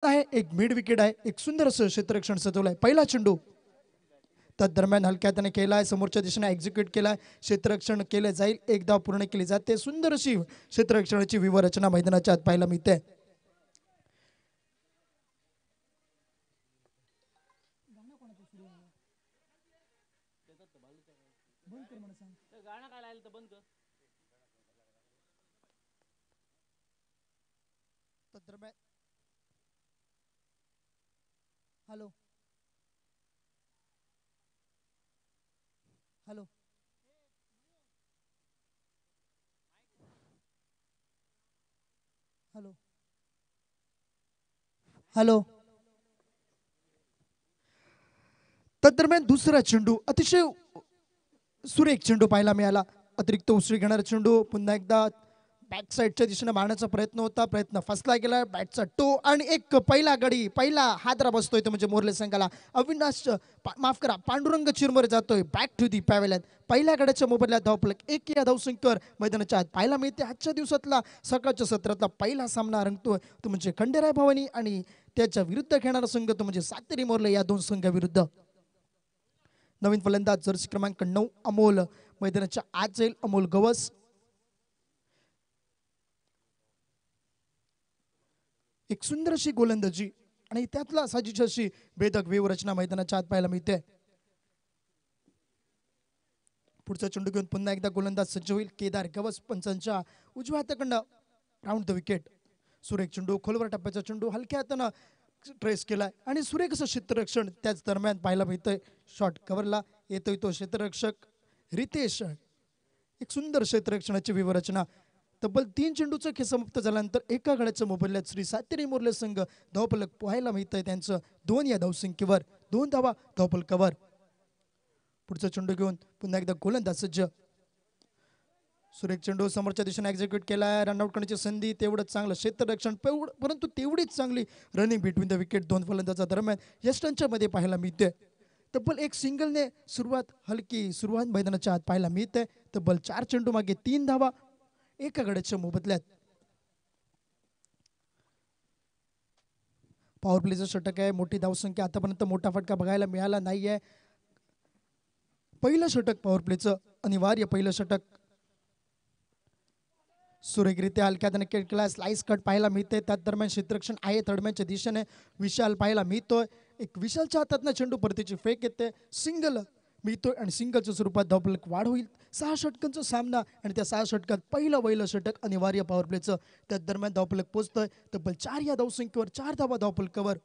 आहे, एक mid wicket आहे, एक सुंदर असं क्षेत्ररक्षण सजवलंय. पहिला चेंडू दरम्यान हलक्या त्याने केलाय, समोरच्या दिशेने एक्झिक्यूट केलाय, क्षेत्ररक्षण केले जाईल, एक धाव पूर्ण केली जाते. सुंदर अशी क्षेत्ररक्षणाची व्यूहरचना मैदानाच्या आत पाहायला मिळते. दरम्यान हॅलो हॅलो हॅलो हॅलो. तदरम्यान दुसरा चेंडू अतिशय सुरेख चेंडू पाहायला मिळाला. अतिरिक्त उसळी घेणारा चेंडू पुन्हा एकदा बॅक साईडच्या दिशेने मारण्याचा प्रयत्न होता, प्रयत्न फसला गेला. बॅटचा टो आणि एक पहिला गडी, पहिला हादरा बसतोय तो म्हणजे मोर्ले संघाला. अविनाश माफ करा, पांडुरंग चिरमरे जातोय बॅक टू दी पॅव्हलियन. पहिल्या गड्याच्या मोबदल्यात धावफलक एक या धावसंख्येवर मैदानाच्या आत पाहायला मिळते. आजच्या दिवसातला सकाळच्या सत्रातला पहिला सामना रंगतोय तो म्हणजे खंडेराय भवानी आणि त्याच्या विरुद्ध खेळणारा संघ तो म्हणजे सातेरी मोर्ले या दोन संघाविरुद्ध. नवीन फलंदाज जर्सी क्रमांक 9 अमोल मैदानाच्या आत जाईल. अमोल गवस एक सुंदर अशी गोलंदाजी आणि त्यातला साजीची अशी भेदक व्यूहरचना मैदानाच्या आत पाहायला मिळते. पुढचा चेंडू घेऊन पुन्हा एकदा गोलंदाज सज्ज होईल. केदार गवस पंचांच्या उजव्या हाताकडनं राऊंड द विकेट. सुरेख चेंडू, खोलवर टप्प्याचा चेंडू हलक्या हातानं ट्रेस केलाय आणि सुरेख असं क्षेत्ररक्षण त्याच दरम्यान पाहायला मिळतंय. शॉट कव्हरला येतोय तो क्षेत्ररक्षक रितेश. एक सुंदर क्षेत्ररक्षणाची व्यूहरचना. तब्बल 3 चेंडूचं खेळ समाप्त झाल्यानंतर एका गड्याच्या मोबदल्यात श्री सातेरी मोर्ले संघ धावफलक पाहायला मिळतंय त्यांचं 2 या धावसंख्येवर, 2 धावा धावफलकावर. पुढचा चेंडू घेऊन पुन्हा एकदा गोलंदाज सज्ज. सुरेख चेंडू समोरच्या दिशेने एक्झिक्यूट केलाय. रनआउट करण्याची संधी, तेवढंच चांगलं क्षेत्ररक्षण, परंतु तेवढीच चांगली रनिंग बिटवीन द विकेट दोन फलंदाजा दरम्यान यष्टांच्या मध्ये पाहायला मिळते. तब्बल एक सिंगलने हलकी सुरुवात मैदानाच्या आत पाहायला मिळते. तब्बल 4 चेंडू मागे 3 धावा एका गड्याच्या मोबदल्यात. पॉवर प्लेचं षटक आहे. मोठी धावसंख्या, आतापर्यंत मोठा फटका बघायला मिळाला नाहीये. पहिलं षटक पॉवर प्लेचं, अनिवार्य पहिलं षटक. सुरेखरित्या हलक्या त्याने केला, स्लाइस कट पाहायला मिळते. त्याच दरम्यान क्षेत्ररक्षण आहे तडम्याच्या दिशेने. विशाल पाहायला मिळतोय. एक विशालच्या हातातनं चेंडू परतीची फेक येते, सिंगल मिळतोय आणि सिंगलच्या स्वरूपात धावफलक वाढ होईल. 6 षटकांचा सामना आणि त्या 6 षटकात पहिलं षटक अनिवार्य पॉवर प्लेचं. त्याच दरम्यान धावफलक पोहोचतोय तब्बल 4 या धावसंख्येवर, 4 धावा धावफलकावर.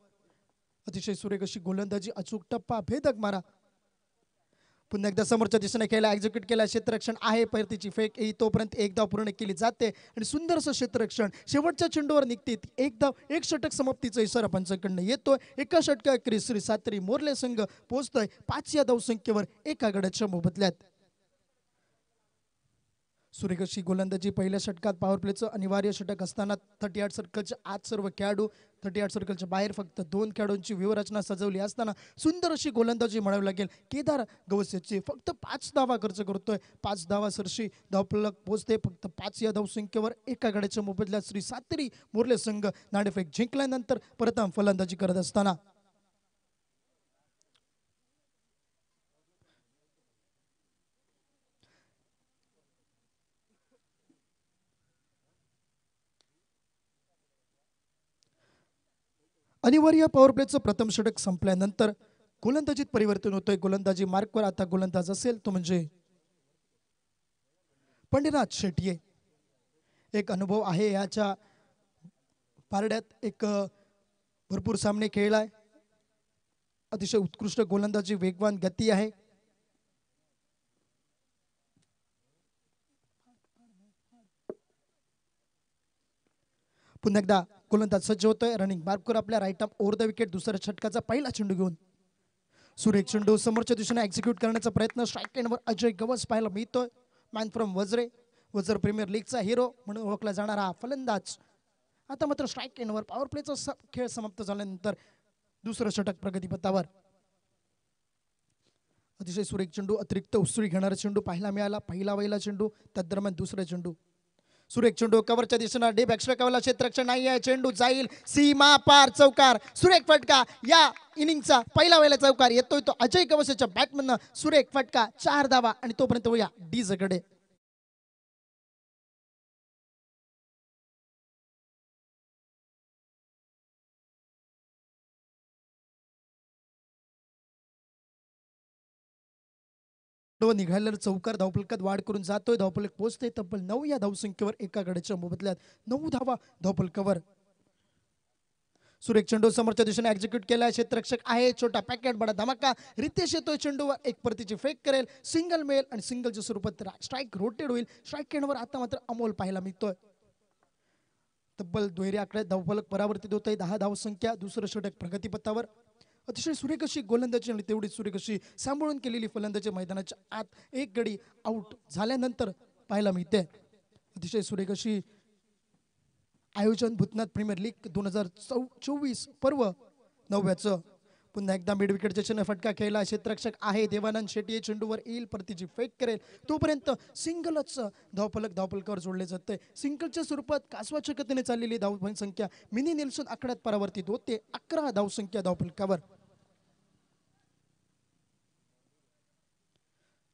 अतिशय सुरेख अशी गोलंदाजी, अचूक टप्पा, भेदक मारा. पुन्हा एकदा समोरच्या दिशेने केला, एक्झिक्यूट केला, क्षेत्ररक्षण आहे, परतीची फेक येई तोपर्यंत एक धाव पूर्ण केली जाते आणि सुंदर असं क्षेत्ररक्षण शेवटच्या चेंडूवर निघते. एक धाव, एक षटक समाप्तीचा इशारा पंचांकडनं येतोय. एका षटकाखेरी श्री सातेरी मोर्ले संघ पोहोचतोय 5 या धावसंख्येवर एका गड्याच्या मोबदल्यात. सुरेख अशी गोलंदाजी पहिल्या षटकात पॉवर प्लेचं अनिवार्य षटक असताना 38 सर्कलच्या आत सर्व खेळाडू, 38 सर्कलच्या बाहेर फक्त 2 खेळाडूंची व्यूहरचना सजवली असताना सुंदर अशी गोलंदाजी म्हणावी लागेल. केदार गवसेची फक्त 5 धावा खर्च करतोय. 5 धावा सरशी धावफलक पोहोचते फक्त 5 या धावसंख्येवर एका गड्याच्या मोबदल्यात. श्री सातेरी मोर्ले संघ नाणेफेक जिंकल्यानंतर प्रथम फलंदाजी करत असताना अनिवार्य पॉवर प्लेचं प्रथम षटक संपल्यानंतर गोलंदाजीत परिवर्तन होतंय. गोलंदाजी मार्कवर आता गोलंदाज असेल तो म्हणजे पंडितनाथ शेट्ये. एक अनुभव आहे याच्या पारड्यात, एक भरपूर सामने खेळलाय. अतिशय उत्कृष्ट गोलंदाजी, वेगवान गती आहे. पुन्हा एकदा गोलंदाज सज्ज होतोय. रनिंग मार्कवर आपल्या right arm over the wicket. दुसऱ्या षटकाचा पहिला चेंडू घेऊन सुरेख चेंडू समोरच्या दिशेने एक्झिक्यूट करण्याचा प्रयत्न. स्ट्राईक एंडवर अजय गवस पाहायला मिळतोय. Man from Vajre, Vajra premier लीगचा हिरो म्हणून ओळखला जाणारा हा फलंदाज. आता मात्र स्ट्राईक एंडवर पॉवर प्लेचा खेळ समाप्त झाल्यानंतर दुसरं षटक प्रगतीपथावर. अतिशय सुरेख चेंडू, अतिरिक्त उसळी घेणारा चेंडू पाहायला मिळाला. पहिला चेंडू, त्या दरम्यान दुसरा चेंडू. सुरेख चेंडू कव्हरच्या दिशेनं डीप एक्स्ट्रा कव्हरला क्षेत्ररक्षण नाही आहे. चेंडू जाईल सीमा पार, चौकार. सुरेख फटका. या इनिंगचा पहिला वेळेला चौकार येतोय तो अजय गवसेच्या बॅटमधनं. सुरेख फटका, 4 धावा आणि तोपर्यंत वळूया डीजकडे. निघालेला चौकार धावफलकात वाढ करून जातोय. धावफलक पोहोचते तब्बल 9 या धावसंख्येवर एका गड्याच्या मोबदल्यात 9 धावा धावफलकावर. सुरेख चेंडू समोरच्या दिशेने एक्झिक्यूट केला. क्षेत्ररक्षक आहे. छोटा पॅकेट बडा धमाका. रितेश येतोय चेंडूवर, एक परतीची फेक करेल. सिंगल मिळेल आणि सिंगलच्या स्वरूपात स्ट्राईक रोटेट होईल. स्ट्राईक एंडवर आता मात्र अमोल पाहायला मिळतोय. तब्बल दुहेरी आकड्यात धावफलक परावर्तित होत आहे. 10 धावसंख्या. दुसरं षटक प्रगतीपथावर. अतिशय सुरेख अशी गोलंदाजी आणि तेवढीच सुरेख अशी सांभाळून केलेली फलंदाजी मैदानाच्या आत एक गडी आउट झाल्यानंतर पाहायला मिळते. अतिशय सुरेख अशी आयोजन भूतनाथ प्रीमियर लीग 2024 पर्व 9व्याचं. पुन्हा एकदा मिड विकेटच्या चिन्ह फटका खेळला. क्षेत्ररक्षक आहे. देवानंद शेट्टी चेंडूवर येईल, परतीची फेक करेल. तोपर्यंत सिंगलच धावफलकावर जोडले जाते. सिंगलच्या स्वरूपात कासवाच्या गतीने चाललेली धावसंख्या मिनी नेल्सन आकड्यात परावर्तित होते. 11 धावसंख्या धावफलकावर.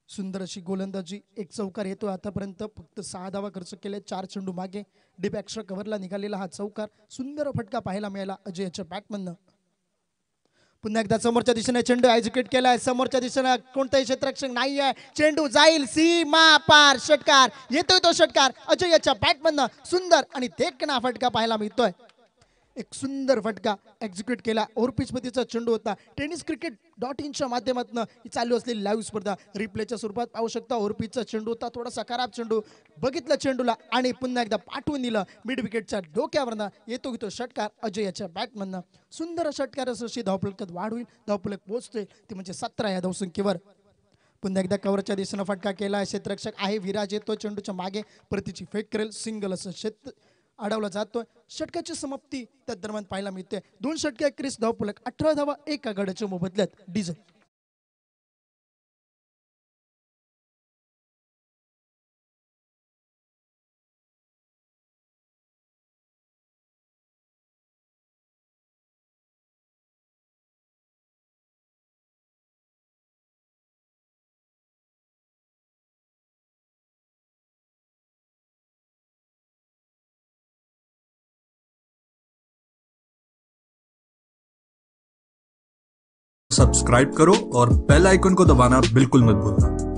सुंदर अशी गोलंदाजी. एक चौकार येतो. आतापर्यंत फक्त 6 धावा खर्च केले. 4 चेंडू मागे. डीप एक्स्ट्रा कव्हरला निघालेला हा चौकार. सुंदर फटका पाहायला मिळाला अजयच्या बॅटमधनं. पुन्हा एकदा समोरच्या दिशेने चेंडू एक्झिक्यूट केलाय. समोरच्या दिशेने कोणताही क्षेत्ररक्षक नाही आहे. चेंडू जाईल सीमा पार, षटकार. येतोय तो षटकार अजयच्या बॅटमधनं. सुंदर आणि देखणा फटका पाहायला मिळतोय. एक सुंदर फटका एक्झिक्यूट केला. ओव्हरपिच पतीचा चेंडू होता. tenniscricket.in माध्यमातून ही चालू असलेली लाईव्ह स्पर्धा रिप्लेच्या स्वरूपात पाहू शकता. ओव्हरपिचचा चेंडू होता, थोडासा खराब चेंडू. बघितलं चेंडूला आणि पुन्हा एकदा पाठवून दिलं मिड विकेटच्या डोक्यावरनं. येतो तो षटकार अजयच्या बॅटमधनं. सुंदर षटकार अशी धावफलकात वाढ होईल. धावफलक पोहोचते ते म्हणजे 17 या धावसंख्येवर. पुन्हा एकदा कव्हरच्या दिशेनं फटका केला. क्षेत्ररक्षक आहे. विराज येतो चेंडूच्या मागे, परतीची फेक करेल. सिंगल असं अडवला जातोय. षटकाची समाप्ती त्या दरम्यान पाहायला मिळते. 2 षटके 31 धावफलक, 18 धावा एका गड्याच्या मोबदल्यात डीझल. सब्सक्राइब करो और बेल आइकन को दबाना बिल्कुल मत भूलना।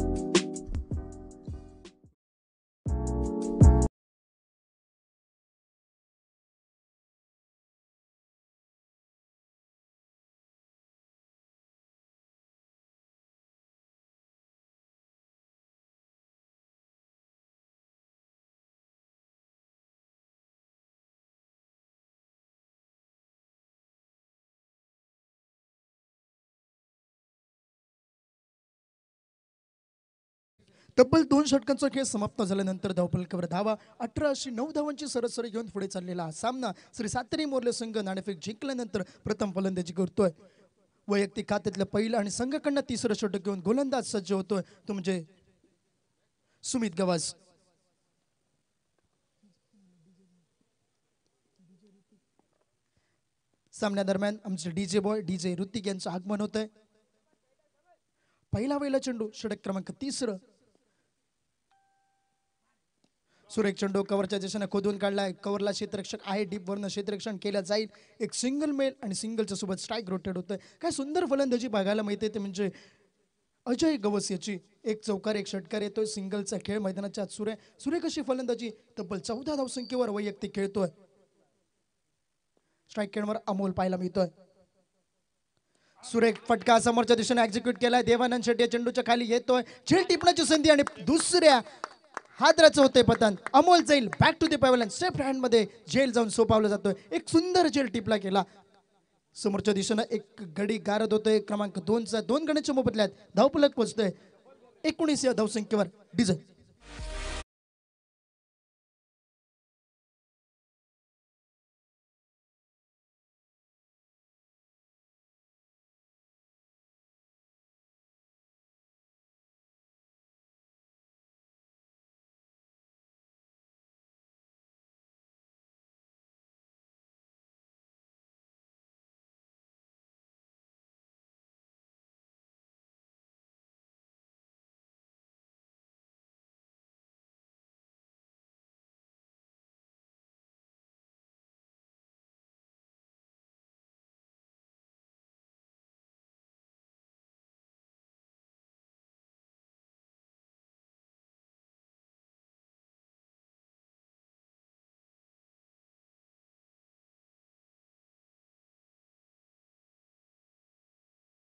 तब्बल 2 षटकांचा खेळ समाप्त झाल्यानंतर धावफलकावर धावा 1809 धावांची सरासरी घेऊन पुढे चाललेला हा सामना श्री सातेरी मोर्ले संघ नाणेफेक जिंकल्यानंतर प्रथम फलंदाजी करतोय. वैयक्तिक खात्यातलं पहिलं आणि संघाकडनं तिसरं षटक घेऊन गोलंदाज सज्ज होतोय तो म्हणजे सुमित गवास. सामन्यादरम्यान आमचे डीजे बॉय डीजे ऋतिक यांचं आगमन होत आहे. पहिला वेळेला चेंडू षटक क्रमांक 3. सुरेख चेंडू कव्हरच्या दिशेने खोदून काढलाय. कव्हरला क्षेत्ररक्षक आहे. डीप वरनं क्षेत्ररक्षण केलं जाईल. एक सिंगल मेल आणि सिंगलच्या सोबत स्ट्राईक रोटेट होतोय. काय सुंदर फलंदाजी बघायला मिळते ते म्हणजे अजय गवस याची. एक चौकार एक षटकार येतोय. सिंगलचा खेळ मैदानाच्या आत सुरेख अशी फलंदाजी. तब्बल 14 धावसंख्येवर वैयक्तिक खेळतोय. स्ट्राईक एंडवर अमोल पाहायला मिळतोय. सुरेख फटका समोरच्या दिशेने एक्झिक्यूट केलाय. देवानंद शेट्टी चेंडूच्या खाली येतोय. झेल टिपण्याची संधी आणि दुसऱ्या हादराचं होते पतन. अमोल जाईल back to the pavilion. Safe hand मध्ये झेल जाऊन सोपावला जातोय. एक सुंदर झेल टिपला गेला. समोरच्या दिशेनं एक गडी गारद होतोय. क्रमांक 2चा 2 गड्याच्या मोबदल्यात धावफलक पोहोचतोय 19 या धावसंख्येवर डीझल.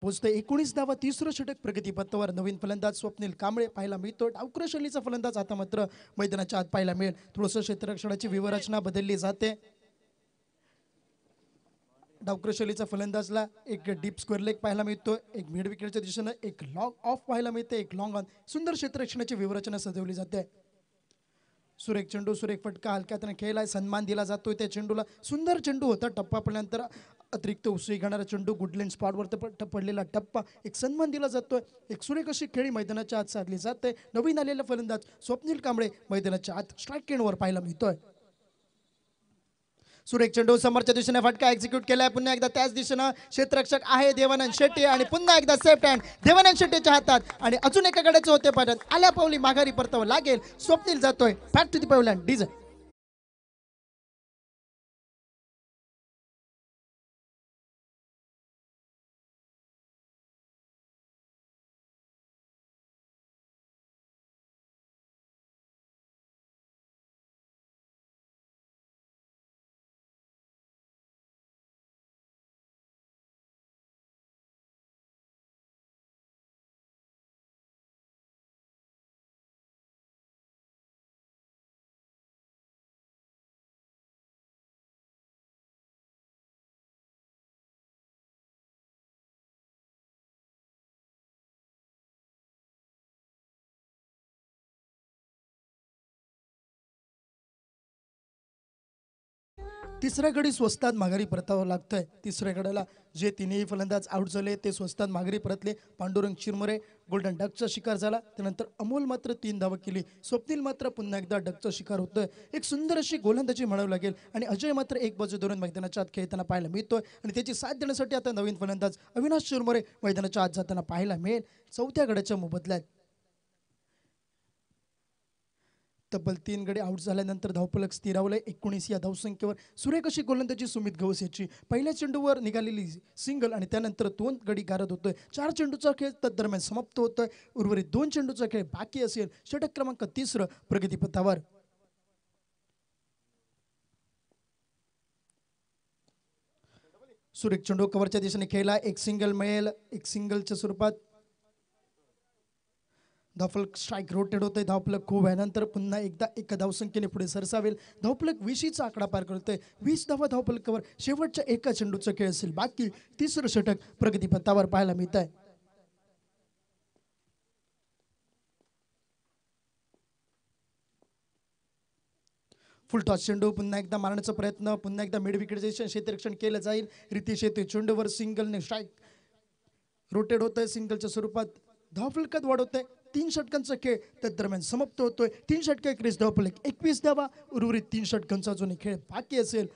पोहोचते. 19 धावा, तिसरं षटक प्रगतीपथावर. नवीन फलंदाज स्वप्नील कांबळे पाहायला मिळतो. डावखुरा शैलीचा फलंदाज आता मात्र मैदानाच्या आत पाहायला मिळेल. थोडंसं क्षेत्ररक्षणाची व्यूहरचना बदलली जाते. डावखुरा शैलीचा फलंदाजला एक डीप स्क्वेअर लेग पाहायला मिळतो. एक मिड विकेटच्या दिशेनं एक लॉंग ऑफ पाहायला मिळते. एक लॉंग ऑन. सुंदर क्षेत्ररक्षणाची व्यूहरचना सजवली जाते. सुरेख चेंडू, सुरेख फटका हलक्या हाताने खेळलाय. सन्मान दिला जातोय त्या चेंडूला. सुंदर चेंडू होता. टप्पा पडल्यानंतर अतिरिक्त उसळी घेणारा चेंडू, गुडलेन स्पॉटवर पडलेला टप्पा, एक सन्मान दिला जातोय. एक सुरेख अशी खेळी मैदानाच्या आत साधली जाते. नवीन आलेला फलंदाज स्वप्नील कांबळे मैदानाच्या आत स्ट्राईक एंडवर पाहायला मिळतोय. सुरेख चेंडू समोरच्या दिशेने फटका एक्झिक्यूट केलाय. पुन्हा एकदा त्याच दिशेनं क्षेत्ररक्षक आहे देवानंद शेट्टी आणि पुन्हा एकदा सेफ्ट हँड देवानंद शेट्टीच्या हातात आणि अजून एका गड्याचे होते परत. आल्या पावली माघारी परतावं लागेल. स्वप्नील जातोय back to the pavilion. DJ तिसऱ्या गडी स्वस्तात माघारी परतावं लागतंय. तिसऱ्या गड्याला जे तिन्ही फलंदाज आउट झाले ते स्वस्तात माघारी परतले. पांडुरंग चिरमुरे गोल्डन डकचा शिकार झाला. त्यानंतर अमोल मात्र 3 धावा केली. स्वप्नील मात्र पुन्हा एकदा डकचा शिकार होतोय. एक सुंदर अशी गोलंदाजी म्हणावं लागेल. आणि अजय मात्र एक बाजू धरून मैदानाच्या आत खेळताना पाहायला मिळतोय. आणि त्याची साथ देण्यासाठी आता नवीन फलंदाज अविनाश चिरमुरे मैदानाच्या आत जाताना पाहायला मिळेल. चौथ्या गड्याच्या मोबदल्यात तब्बल 3 गडी आउट झाल्यानंतर धावफलक स्थिरावलंय 19 या धावसंख्येवर. सुरेख अशी गोलंदाजी सुमित गवस याची. पहिल्या चेंडूवर निघालेली सिंगल आणि त्यानंतर 2 गडी गारद होतोय. 4 चेंडूचा खेळ तदरम्यान समाप्त होतोय. उर्वरित 2 चेंडूचा खेळ बाकी असेल. षटक क्रमांक 3 प्रगतीपथावर. सुरेख चेंडू कव्हरच्या दिशेने खेळला. एक सिंगल मिळेल. एक सिंगलच्या स्वरूपात धावफलक स्ट्राईक रोटेट होतोय. धावफलक खूप यानंतर पुन्हा एकदा एका धावसंख्येने पुढे सरसावेल. धावफलक 20चा आकडा पार करतोय. 20 धावा धावफलकावर. शेवटच्या एका चेंडूचा खेळ असेल बाकी. तिसरं षटक प्रगतीपथावर पाहायला मिळत आहे. फुलटॉस चेंडू पुन्हा एकदा मारण्याचा प्रयत्न. पुन्हा एकदा मिड विकेटचे क्षेत्ररक्षण केलं जाईल. रितेश येते चेंडूवर सिंगलने स्ट्राईक रोटेट होतोय. सिंगलच्या स्वरूपात धावफलकात वाढवतोय. 3 षटकांचा खेळ दरम्यान समाप्त होतोय. 3 षटके 21 धावफलक 21 धावा. उर्वरित 3 षटकांचा अजून खेळ बाकी असेल.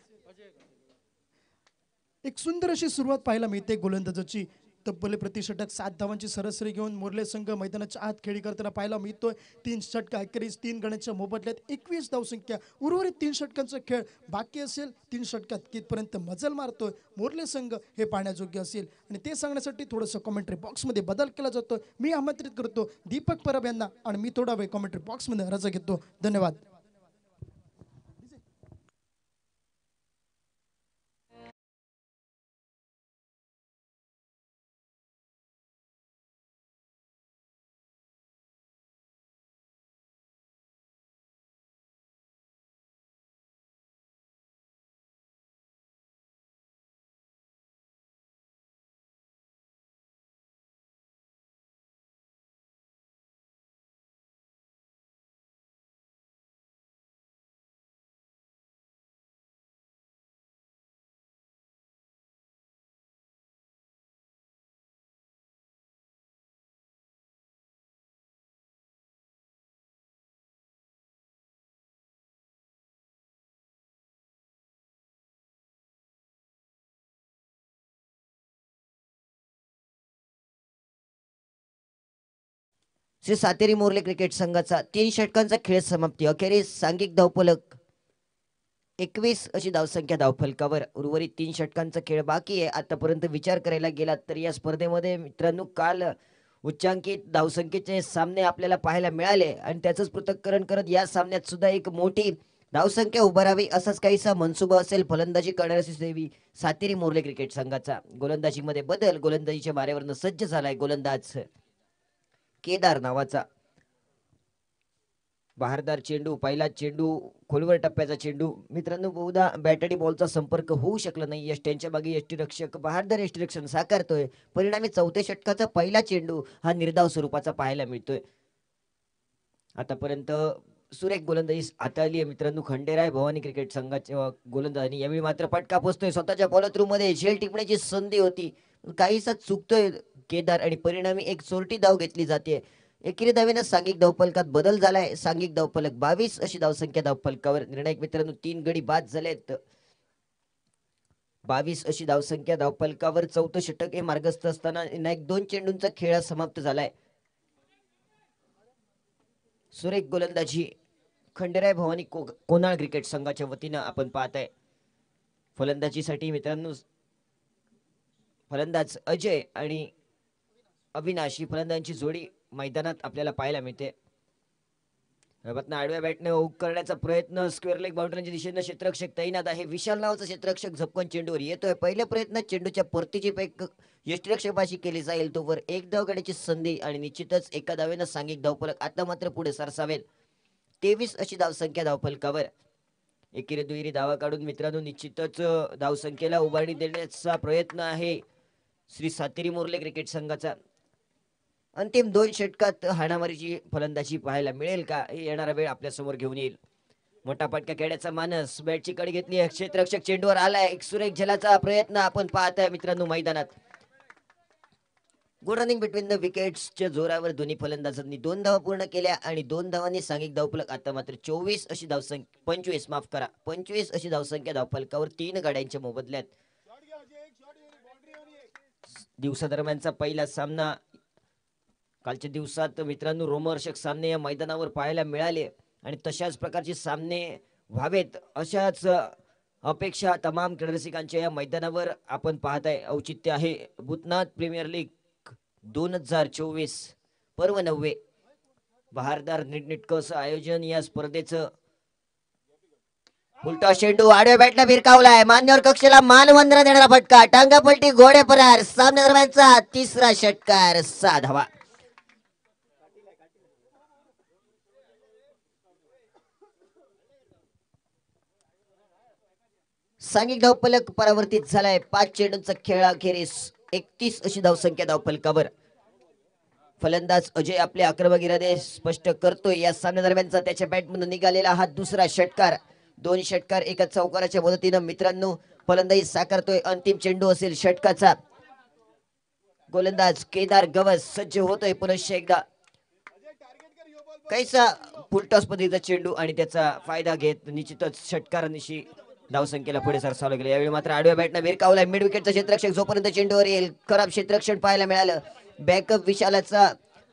एक सुंदर अशी सुरुवात पाहायला मिळते गोलंदाजाची. तब्बल प्रति षटक 7 धावांची सरासरी घेऊन मोरले संघ मैदानाच्या आत खेळी करताना पाहायला मिळतोय. 3 षटका अखेरीस 3 गड्यांच्या मोबदल्यात 21 धावसंख्या. उर्वरित 3 षटकांचा खेळ बाकी असेल. 3 षटकात कितपर्यंत मजल मारतोय मोरले संघ हे पाहण्यायोग्य असेल. आणि ते सांगण्यासाठी थोडंसं कॉमेंट्री बॉक्समध्ये बदल केला जातो. मी आमंत्रित करतो दीपक परब यांना आणि मी थोडा वेळ कॉमेंट्री बॉक्समध्ये रजा घेतो. धन्यवाद. श्री सातेरी मोर्ले क्रिकेट संघाचा 3 षटकांचा खेळ समाप्ती. अखेरीस सांघिक धावफलक 21 अशी धावसंख्या धावफलकावर. उर्वरित 3 षटकांचा खेळ बाकी आहे. आतापर्यंत विचार करायला गेलात तर या स्पर्धेमध्ये मित्रांनो काल उच्चांकित धावसंख्येचे सामने आपल्याला पाहायला मिळाले आणि त्याचंच पृथक्करण करत या सामन्यात सुद्धा एक मोठी धावसंख्या उभारावी असाच काहीसा मनसुबा असेल फलंदाजी करणाऱ्या देवी सातेरी मोर्ले क्रिकेट संघाचा. गोलंदाजीमध्ये बदल, गोलंदाजीच्या माऱ्यावरनं सज्ज झालाय गोलंदाज केदार नावाचा. बहारदार चेंडू, पहिला चेंडू, खोलवर टप्प्याचा चेंडू. मित्रांनो, बहुधा बॅटडी बॉलचा संपर्क होऊ शकला नाही. यष्ट्यांच्या मागे यष्टीरक्षक बहारदार यष्टीरक्षण साकारतोय. परिणामी चौथ्या षटकाचा पहिला चेंडू हा निर्धाव स्वरूपाचा पाहायला मिळतोय. आतापर्यंत सुरेख गोलंदाजी हाताळली आहे मित्रांनो खंडेराय भवानी क्रिकेट संघाच्या गोलंदाजांनी. यावेळी मात्र फटका पोचतोय स्वतःच्या फॉलो थ्रू मध्ये. झेल टिपण्याची संधी होती, काहीसा चुकतोय केदार आणि परिणामी एक चोरटी धाव घेतली जाते. एकेरी धावेनं सांघिक धावफलकात बदल झालाय. सांघिक धावफलक 22 अशी धावसंख्या धावफलकावर. निर्णायक मित्रांनो 3 गडी बाद झालेत. 22 अशी धावसंख्या धावफलकावर. चौथं षटक हे मार्गस्थ असताना निर्णायक 2 चेंडूंचा खेळ समाप्त झालाय. सुरेख गोलंदाजी खंडेराय भवानी कोनाळ क्रिकेट संघाच्या वतीनं आपण पाहताय. फलंदाजीसाठी मित्रांनो फलंदाज अजय आणि अविनाश ही फलंदाजांची जोडी मैदानात आपल्याला पाहायला मिळते. आडव्या बॅटने हुक करण्याचा प्रयत्न. स्क्वेअर लेग बाउंड्रीच्या दिशेनं क्षेत्ररक्षक तैनात आहे. विशाल नावाचा क्षेत्ररक्षक झपकन चेंडूवर येतोय. पहिल्या प्रयत्नात चेंडूच्या परतीची पैक यष्टीरक्षकाशी केली जाईल. तोवर एक धाव घेण्याची संधी आणि निश्चितच एका धावेनं सांघिक धावफलक आता मात्र पुढे सरसावेल. 23 अशी धावसंख्या धावफलकावर. एकेरी दुहेरी धावा काढून मित्रांनो निश्चितच धावसंख्येला उभारणी देण्याचा प्रयत्न आहे श्री सातेरी मोर्ले क्रिकेट संघाचा. अंतिम 2 षटकात हाणामारीची फलंदाजी पाहायला मिळेल का, हे येणारा वेळ आपल्या समोर घेऊन येईल. मोठा फटका खेळण्याचा मानस. बॅटची कडी घेतली. क्षेत्ररक्षक चेंडूवर आलाय. एक सुरेख झेलाचा प्रयत्न आपण पाहताय मित्रांनो मैदानात. गुड रनिंग बिटवीन द विकेट्सच्या जोरावर दोन्ही फलंदाजांनी 2 धावा पूर्ण केल्या आणि 2 धावांनी सांघिक धावफलक आता मात्र 24 अशी धावसंख्या 25 अशी धावसंख्या धावफलकावर. 3 गाड्यांच्या मोबदल्यात. दिवसादरम्यानचा पहिला सामना. कालच्या दिवसात मित्रांनो रोमहर्षक सामने या मैदानावर पाहायला मिळाले आणि तशाच प्रकारचे सामने व्हावेत अशाच अपेक्षा तमाम रसिकांच्या या मैदानावर आपण पाहताय. औचित्य आहे भूतनाथ प्रीमियर लीग 2024 पर्व 9. बहारदार नीटनेटकं आयोजन या स्पर्धेचं. उलटा चेंडू आडव्या बॅटला भिरकावलाय. मान्यवर कक्षेला मानवंदना देणारा फटका. टांगापलटी घोडे परार. सामने दरम्यानचा तिसरा षटकार. 6 धावा. सांघिक धावफलक परावर्तित झालाय. 5 चेंडूंचा खेळ अखेरीस 31 अशी धावसंख्या धावफलकावर. फलंदाज अजय आपले आक्रमक इरादे स्पष्ट करतोय. या सामन्या दरम्यानचा त्याच्या बॅटमधून निघालेला हा दुसरा षटकार. 2 षटकार एका चौकाराच्या मदतीनं मित्रांनो फलंदाजी साकारतोय. अंतिम चेंडू असेल षटकाचा. गोलंदाज केदार गवस सज्ज होतोय पुनश्च एकदा. कैसा फुलटॉस पद्धतीचा चेंडू आणि त्याचा फायदा घेत निश्चितच षटकारांशी धावसंख्येला पुढे सरसावलं गेलं. यावेळी मात्र आडव्या बॅटनं भिरकावलाय. मिड विकेटचा क्षेत्ररक्षक जोपर्यंत चेंडूवर येईल खराब क्षेत्ररक्षण पाहायला मिळालं. बॅकअप विशालाचा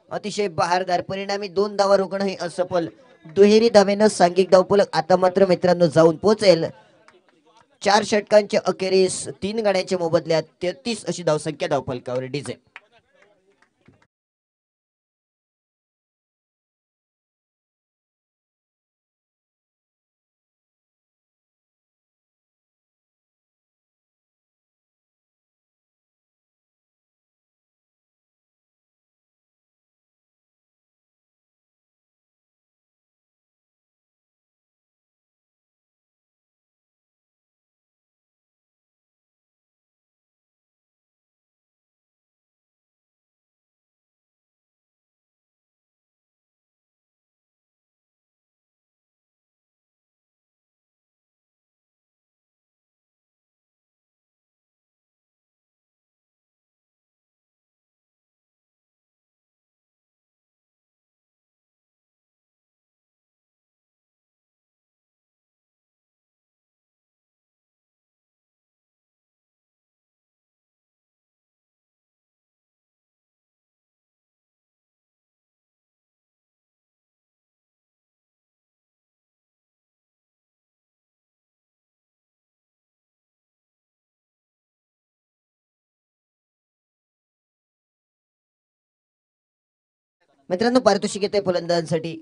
अतिशय बहारदार. परिणामी 2 धावा रोखणं हे असफल. दुहेरी धावेनं सांघिक धावफलक आता मात्र मित्रांनो जाऊन पोहोचेल. 4 षटकांच्या अखेरीस 3 गाड्यांच्या मोबदल्यात 33 अशी धावसंख्या धावफलकावर. डीजे मित्रांनो पारितोषिक येते फलंदाजांसाठी.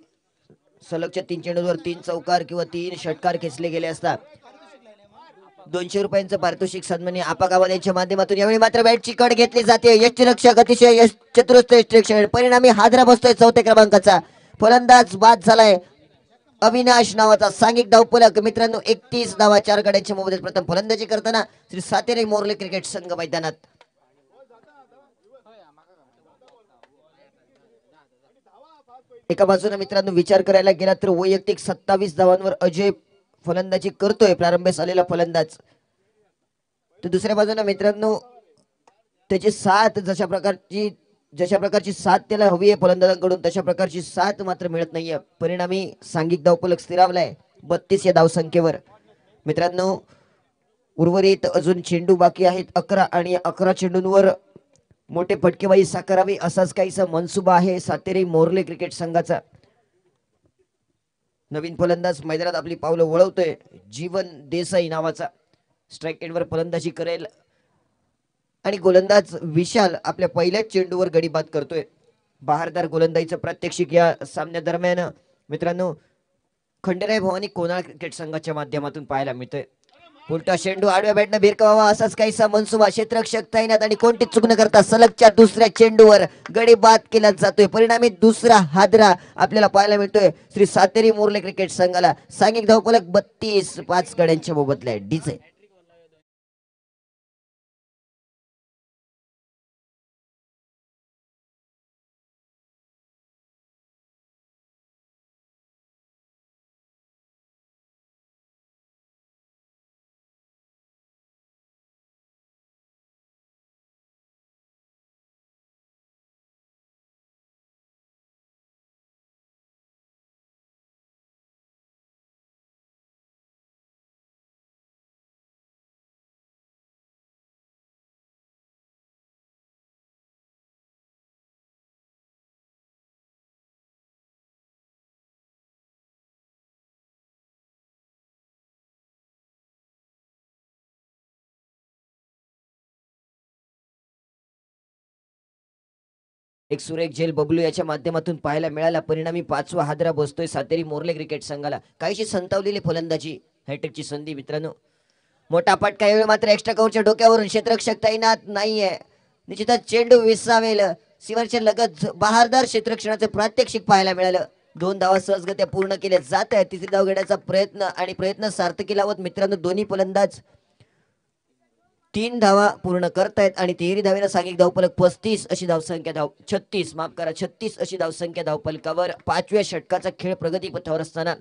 सलगच्या 3 चेंडूंवर 3 चौकार किंवा 3 षटकार खेचले गेले असतात 200 रुपयांचं पारितोषिक सन्मान्य आपा गावात यांच्या माध्यमातून यावेळी मात्र बॅटची कड घेतली जाते यष्टीरक्षक अतिशय चतुरस्थ यष्टीरक्षक परिणामी हादरा बसतोय 4थ्या क्रमांकाचा फलंदाज बाद झालाय अविनाश नावाचा सांघिक धावफलक मित्रांनो 31 धावा 4 गड्यांच्या मोबदल्यात प्रथम फलंदाजी करताना श्री सातेरी मोर्ले क्रिकेट संघ मैदानात एका बाजूने मित्रांनो विचार करायला गेला तर वैयक्तिक 27 धावांवर अजय फलंदाजी करतोय प्रारंभीस आलेला फलंदाज तर दुसऱ्या बाजूने मित्रांनो त्याची साथ जशा प्रकारची साथ त्याला हवी आहे फलंदाजांकडून तशा प्रकारची साथ मात्र मिळत नाहीये परिणामी सांघिक धावफलक स्थिरावलाय 32 या धावसंख्येवर मित्रांनो उर्वरित अजून चेंडू बाकी आहेत 11 आणि 11 चेंडूंवर मोठे फटकेबाजी साकारावी असाच काहीसा मनसुबा आहे सातेरी मोर्ले क्रिकेट संघाचा नवीन फलंदाज मैदानात आपली पावलं वळवतोय जीवन देसाई नावाचा स्ट्राइक एंडवर फलंदाजी करेल आणि गोलंदाज विशाल आपल्या पहिल्याच चेंडूवर गडी बाद करतोय बहारदार गोलंदाजीचं प्रात्यक्षिक या सामन्यादरम्यान मित्रांनो खंडेराय भवानी कोणाळ क्रिकेट संघाच्या माध्यमातून पाहायला मिळतोय उलटा चेंडू आडव्या बॅटनं भिरकावा असाच काहीसा मनसुबा क्षेत्ररक्षक तैनात आणि कोणतीच चूक न करता सलगच्या दुसऱ्या चेंडूवर गडी बाद केला जातोय परिणामी दुसरा हादरा आपल्याला पाहायला मिळतोय श्री सातेरी मोर्ले क्रिकेट संघाला सांघिक धावफलक 32 5 गड्यांच्या मोबदल्यात डीजे एक सुरेख झेल बबलू याच्या माध्यमातून पाहायला मिळाला परिणामी 5वा हादरा बसतोय सातेरी मोर्ले क्रिकेट संघाला काहीशी संतावलेली फलंदाजी हॅट्रिकची संधी मित्रांनो मोठा फटका यावेळी मात्र एक्स्ट्रा कव्हरच्या डोक्यावरून क्षेत्ररक्षक तैनात नाहीये निश्चितच चेंडू विसावेल सीमाच्या लगत बहारदार क्षेत्ररक्षणाचे प्रात्यक्षिक पाहायला मिळालं 2 धावा सहजगत्या पूर्ण केल्या जात आहेत तिसरी धाव घेण्याचा प्रयत्न सार्थकी लावत मित्रांनो दोन्ही फलंदाज 3 धावा पूर्ण करतायत आणि 13 धावेला सांघिक धावफलक 35 अशी धावसंख्या 36 माफ करा 36 अशी धावसंख्या धावफलकावर 5व्या षटकाचा खेळ प्रगतीपथावर असताना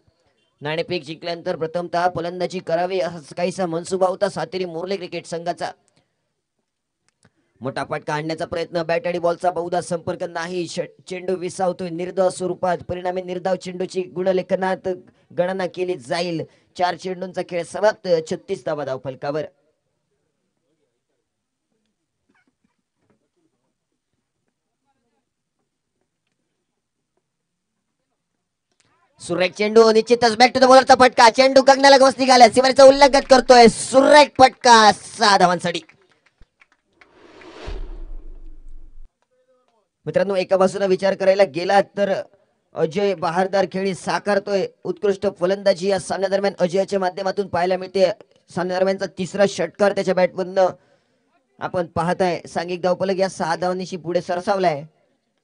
नाणेफेक जिंकल्यानंतर प्रथमतः फलंदाजी करावी असा काहीसा मनसुबा होता सातेरी मोर्ले क्रिकेट संघाचा मोठा फटका आणण्याचा प्रयत्न बॅट आणि बॉलचा बहुधा संपर्क नाही चेंडू विसावतोय निर्धाव स्वरूपात परिणामी निर्धाव चेंडूची गुणलेखनात गणना केली जाईल 4 चेंडूंचा खेळ समाप्त 36 धावा धावफलकावर सुरेख चेंडू निश्चितच बॅक टू द बॉलरचा फटका चेंडू गगनाला गवस निघाला सीमारेचा उल्लंघन करतोय सुरेख फटका 6 धावांसाठी मित्रांनो एका बाजूला विचार करायला गेला तर अजय बहारदार खेळी साकारतोय उत्कृष्ट फलंदाजी या सामन्यादरम्यान अजयच्या माध्यमातून पाहायला मिळते सामन्यादरम्यानचा तिसरा षटकार त्याच्या बॅटमधनं आपण पाहताय सांघिक धावफलक या 6 धावांनीशी पुढे सरसावलाय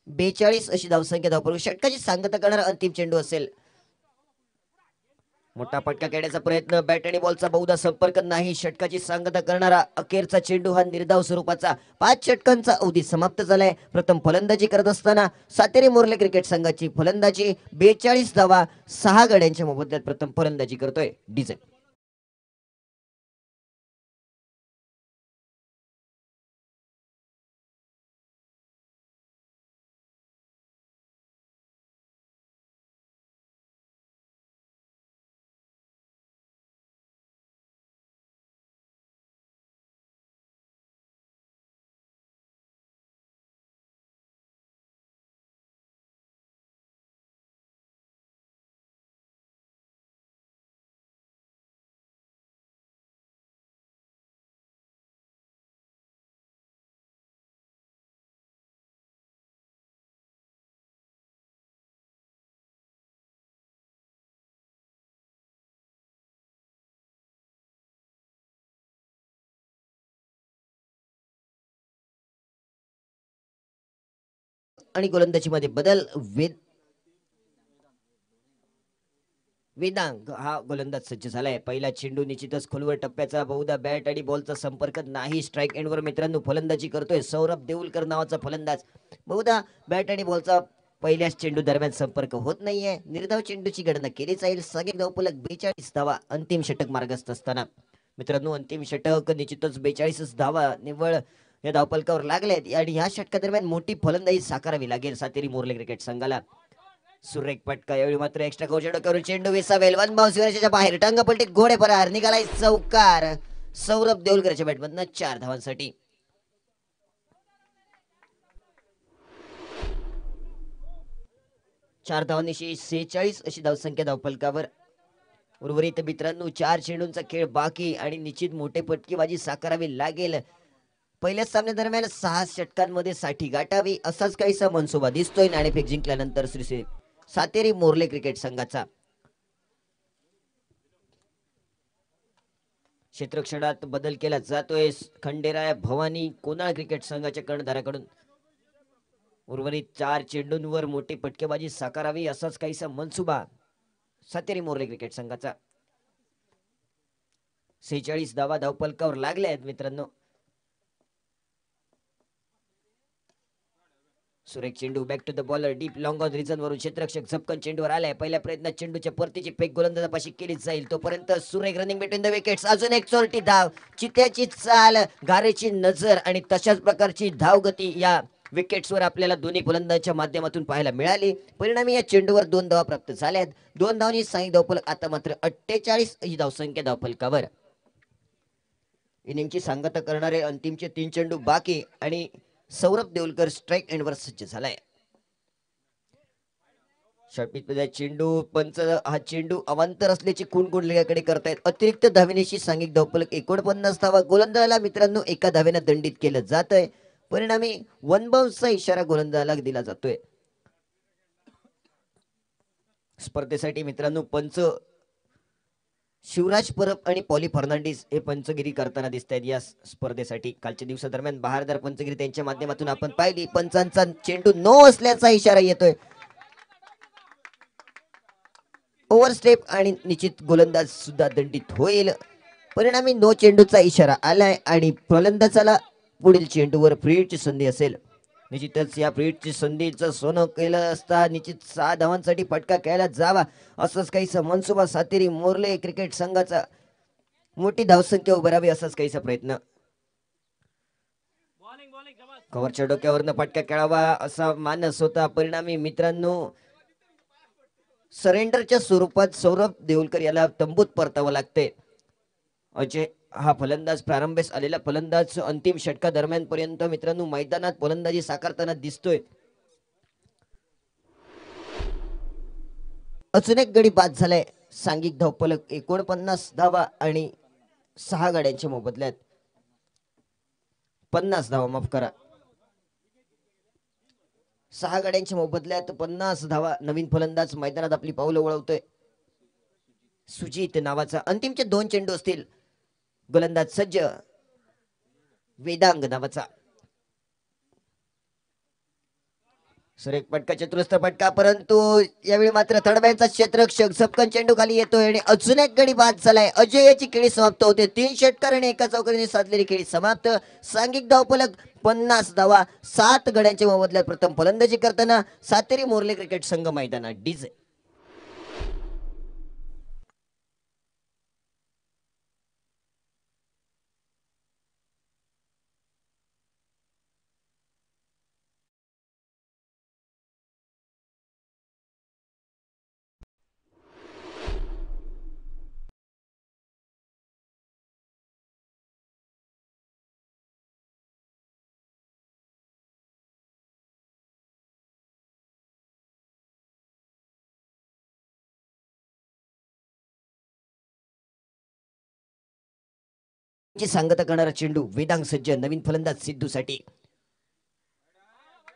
42 अशी धावसंख्या धावफलक षटकाची सांगता करणारा अंतिम चेंडू असेल मोठा फटका खेळण्याचा प्रयत्न बॅट आणि बॉलचा बहुधा संपर्क नाही षटकाची सांगता करणारा अखेरचा चेंडू हा निर्धाव स्वरूपाचा 5 षटकांचा अवधी समाप्त झालाय प्रथम फलंदाजी करत असताना सातेरी मोर्ले क्रिकेट संघाची फलंदाजी 42 धावा 6 गड्यांच्या मोबदल्यात प्रथम फलंदाजी करतोय डीजे आणि गोलंदाजीमध्ये बदल. वेदांग हा गोलंदाज सज्ज झालाय. पहिला चेंडू निश्चितच खोलवर टप्प्याचा, बहुधा बॅट आणि बॉलचा संपर्क नाही. स्ट्राईक एंडवर मित्रांनो फलंदाजी करतोय सौरभ देऊलकर नावाचा फलंदाज. बहुधा बॅट आणि बॉलचा पहिल्याच चेंडू दरम्यान संपर्क होत नाहीये. निर्धाव चेंडूची गणना केली जाईल. सगळे धावफलक 42 धावा. अंतिम षटक मार्गस्थ असताना मित्रांनो अंतिम षटक निश्चितच 42 धावा निव्वळ या धावफलकावर लागलेत आणि ह्या षटकादरम्यान मोठी फलंदाजी साकारावी लागेल सातेरी मोर्ले क्रिकेट संघाला. सुरेख फटका. यावेळी मात्र एक्स्ट्रा कोच्या डोक्यावरून चेंडू विसावेल. वन बाउन्स बाहेर टांगपलटी घोडे परार निघालाय चौकार. सौरभ देऊलकरच्या बॅटमधनं 4 धावांसाठी. चार धावांनिशी 46 अशी धावसंख्या धावफलकावर. उर्वरित मित्रांनो 4 चेंडूंचा खेळ बाकी आणि निश्चित मोठे फटकेबाजी साकारावी लागेल. पहिल्या सामन्यादरम्यान 6 षटकांमध्ये 60 गाठावी असाच काहीसा मनसुबा दिसतोय नाणेफेक जिंकल्यानंतर श्री सातेरी मोर्ले क्रिकेट संघाचा. क्षेत्रक्षणात बदल केला जातोय खंडेराय भवानी कोनाळ क्रिकेट संघाच्या कर्णधाराकडून. उर्वरित 4 चेंडूंवर मोठी फटकेबाजी साकारावी असाच काहीसा मनसुबा सातेरी मोर्ले क्रिकेट संघाचा. 46 धावा धावफलकावर लागल्या आहेत मित्रांनो. सुरेख चेंडू back to the bowler deep long on region वरून क्षेत्ररक्षक झपकन चेंडूवर आलाय. पहिल्या प्रयत्नात चेंडूच्या परतीची फेक गोलंदाजापाशी केली जाईल. तोपर्यंत सुरेख रनिंग बिटवीन द विकेट्स. अजून एक चोरटी धाव. चित्याची चाल, गारेची नजर आणि तशाच प्रकारची धावगती या विकेट्सवर आपल्याला दोन्ही फलंदाजांच्या माध्यमातून पाहायला मिळाली. परिणामी या चेंडूवर 2 धावा प्राप्त झाल्यात. 2 धावांनी साई धावफलक आता मात्र 48 ही धावसंख्या धावफलकावर. इनिंगची सांगता करणारे अंतिमचे 3 चेंडू बाकी आणि सौरभ देऊलकर स्ट्राईक एंडवर सज्ज झालाय. षटपीत चेंडू पंच हा चेंडू अवांतर असल्याची खूण लेगाकडे करतायत. अतिरिक्त धावेनेशी सांघिक धावफलक 49 धावा. गोलंदाजाला मित्रांनो एका धावेने दंडित केलं जात आहे. परिणामी वन बाउन्सचा इशारा गोलंदाजाला दिला जातोय. स्पर्धेसाठी मित्रांनो पंच शिवराज परब आणि पॉली फर्नांडिस हे पंचगिरी करताना दिसत आहेत या स्पर्धेसाठी. कालच्या दिवसादरम्यान बहारदार पंचगिरी त्यांच्या माध्यमातून आपण पाहिली. पंचांचा चेंडू नो असल्याचा इशारा येतोय. ओव्हरस्टेप आणि निश्चित गोलंदाज सुद्धा दंडित होईल. परिणामी नो चेंडूचा इशारा आलाय आणि फलंदाजाला पुढील चेंडूवर फ्री हिटची संधी असेल. निश्चितच या फ्री हिटची संधीचं सोनं केलं असता निश्चित 6 धावांसाठी फटका खेळला जावा असंच काहीसा मनसुबा सातेरी मोर्ले क्रिकेट संघाचा. मोठी धावसंख्या उभारावी असाच काहीसा प्रयत्न. कव्हरच्या डोक्यावरनं फटका खेळावा असा मानस होता. परिणामी मित्रांनो सरेंडरच्या स्वरूपात सौरभ देऊलकर याला तंबूत परतावं लागते. अजय हा फलंदाज प्रारंभेस आलेला फलंदाज अंतिम षटका दरम्यान पर्यंत मित्रांनो मैदानात फलंदाजी साकारताना दिसतोय. अजून एक गडी बाद झालाय. सांघिक धावफलक 49 धावा आणि 6 गाड्यांच्या मोबदल्यात 50 धावा. माफ करा 6 गाड्यांच्या मोबदल्यात 50 धावा. नवीन फलंदाज मैदानात आपली पावलं वळवतोय. सुजित नावाचा. अंतिमचे 2 चेंडू असतील. गोलंदाज सज्ज वेदांग नावाचा. सुरेख फटका चतुरस्र फटका परंतु यावेळी मात्र थर्डमॅनचा क्षेत्ररक्षक झपकन चेंडू खाली येतोय आणि अजून एक गडी बाद झालाय. अजय याची खेळी समाप्त होते. 3 षटकार आणि एका चौकारीने साधलेली खेळी समाप्त. सांघिक धावफलक 50 धावा. 7 गड्यांच्या मोबदल्यात प्रथम फलंदाजी करताना सातेरी मोर्ले क्रिकेट संघ मैदानात डीजे. ची सांगता करणारा चेंडू वेदांग सज्ज. नवीन फलंदाज सिद्धूसाठी.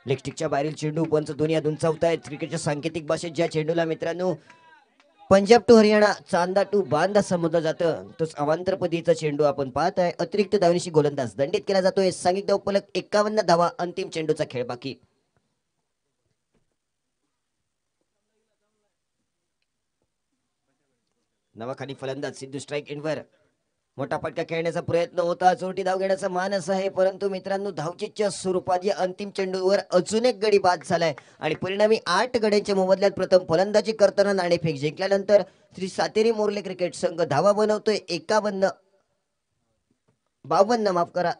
लेगस्टिकच्या बाहेरील चेंडू पंच दोन्ही हात उंचावतायत. क्रिकेटच्या सांकेतिक भाषेत ज्या चेंडूला मित्रांनो पंजाब टू हरियाणा चांदा टू बांदा समजलं जातं तोच अवांतर पद्धतीचा चेंडू आपण पाहत आहे. अतिरिक्त धावनीशी गोलंदाज दंडित केला जातोय. सांघिक धावफलक 51 धावा. अंतिम चेंडूचा खेळ बाकी. नावाखाली फलंदाज सिद्धू स्ट्राईक एंडवर. मोठा फटका खेळण्याचा प्रयत्न होता, चोरटी धाव घेण्याचा मानस आहे, परंतु मित्रांनो धावचीच्या स्वरूपात या अंतिम चेंडूवर अजून एक गडी बाद झालाय आणि परिणामी 8 गड्यांच्या मोबदल्यात प्रथम फलंदाजी करताना नाणेफेक जिंकल्यानंतर श्री सातेरी मोर्ले क्रिकेट संघ धावा बनवतोय 52 माफ करा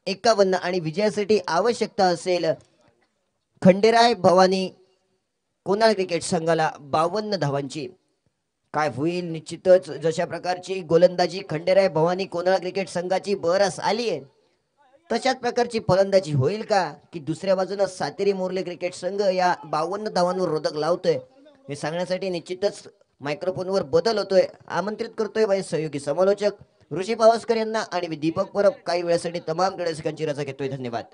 51 आणि विजयासाठी आवश्यकता असेल खंडेराय भवानी कोणाल क्रिकेट संघाला 52 धावांची. काय होईल निश्चितच जशा प्रकारची गोलंदाजी खंडेराय भवानी कोणाल क्रिकेट संघाची बरस आली आहे तशाच प्रकारची फलंदाजी होईल का की दुसऱ्या बाजूला सातेरी मोर्ले क्रिकेट संघ या 52 धावांवर रोधक लावतोय हे सांगण्यासाठी निश्चितच मायक्रोफोनवर बदल होतोय. आमंत्रित करतोय बाई सहयोगी समालोचक ऋषी पावसकर यांना आणि मी दीपक परब काही वेळासाठी तमाम प्रेक्षकांची रजा घेतोय. धन्यवाद.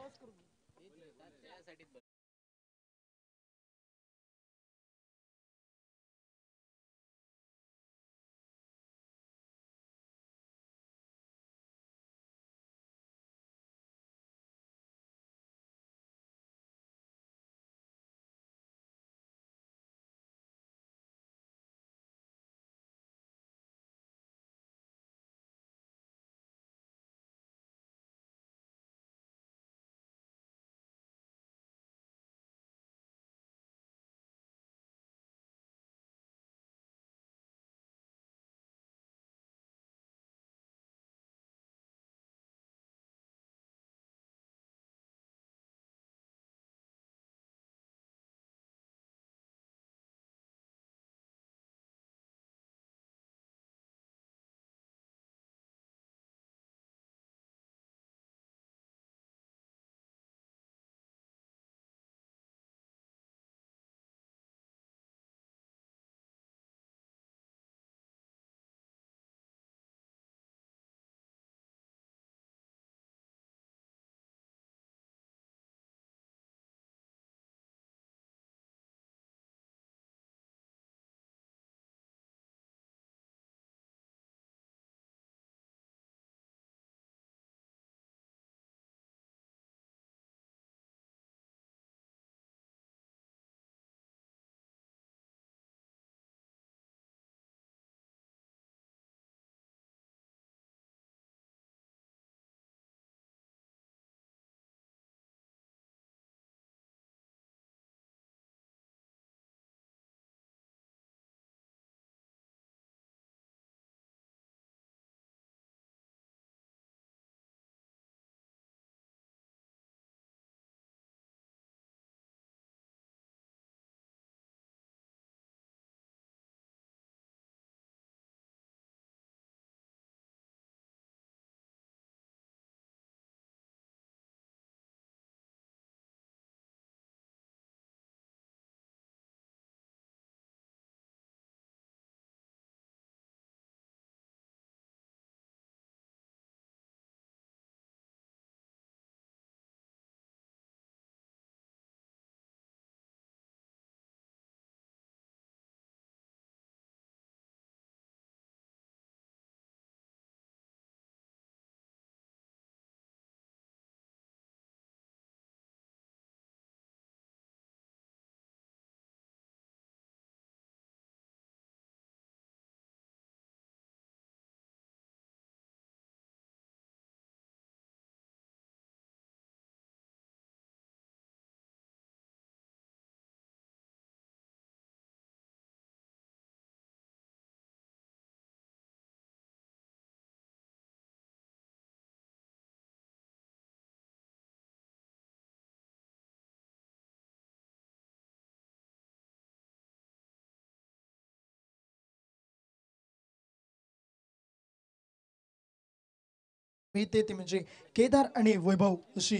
मी ते म्हणजे केदार आणि वैभव अशी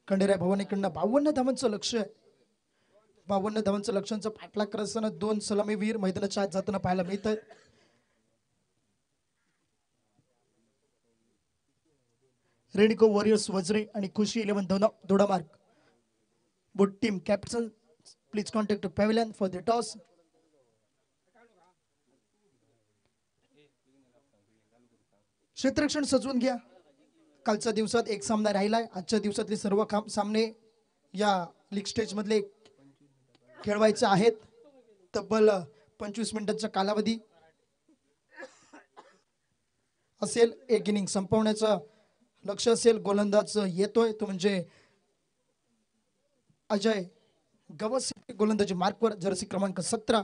खंडेराय भवानीकडनं 52 धावांचं लक्ष आहे. 52 धावांचं लक्ष्यांचा पाठलाग करत असताना 2 सलामीवीर मैदानाच्या आत जाताना पाहायला मिळत आहेत. रेडिको वॉरियर्स वज्रे आणि Khushi 11 Dodamarg boat team captain please contact pavilion for the toss. क्षेत्ररक्षण सजवून घ्या. कालच्या दिवसात एक सामना राहिलाय. आजच्या दिवसातले सर्व सामने या लीग स्टेज मधले खेळवायचे आहेत. तब्बल 25 मिनिटांचा कालावधी. असेल, एक इनिंग संपवण्याचं लक्ष असेल. गोलंदाज येतोय तो म्हणजे अजय गवस. गोलंदाजी मार्कवर जर्सी क्रमांक 17.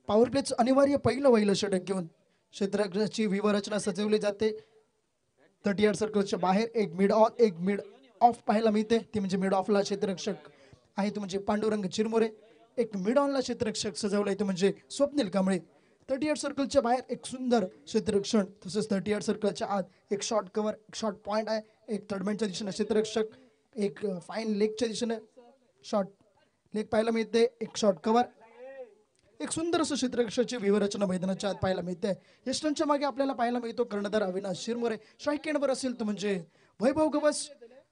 पॉवर प्लेच अनिवार्य पहिलं षटक घेऊन क्षेत्ररक्षणाची व्यूहरचना सजवली जाते. 30 सर्कलच्या बाहेर एक मिड ऑन एक मिड ऑफ पाहायला मिळते. ती म्हणजे मिड ऑफला क्षेत्ररक्षक आहे तो म्हणजे पांडुरंग चिरमुरे. एक मिड ऑनला क्षेत्ररक्षक सजवलंय तो म्हणजे स्वप्नील कांबळे. 38 सर्कलच्या बाहेर एक सुंदर क्षेत्ररक्षण, तसेच 38 सर्कलच्या आत एक शॉर्ट कव्हर, एक शॉर्ट पॉइंट आहे. एक थर्डमॅनच्या दिशेने क्षेत्ररक्षक, एक फाईन लेगच्या दिशेने शॉर्ट लेग पाहायला मिळते. एक शॉर्ट कव्हर, एक सुंदर असं क्षेत्ररक्षणाची व्यूहरचना मैदानाच्या आत पाहायला मिळते. यष्टांच्या मागे आपल्याला पाहायला मिळतो कर्णधार अविनाश शिरमोरे. स्ट्राईक एंडवर असेल तो म्हणजे वैभव गवस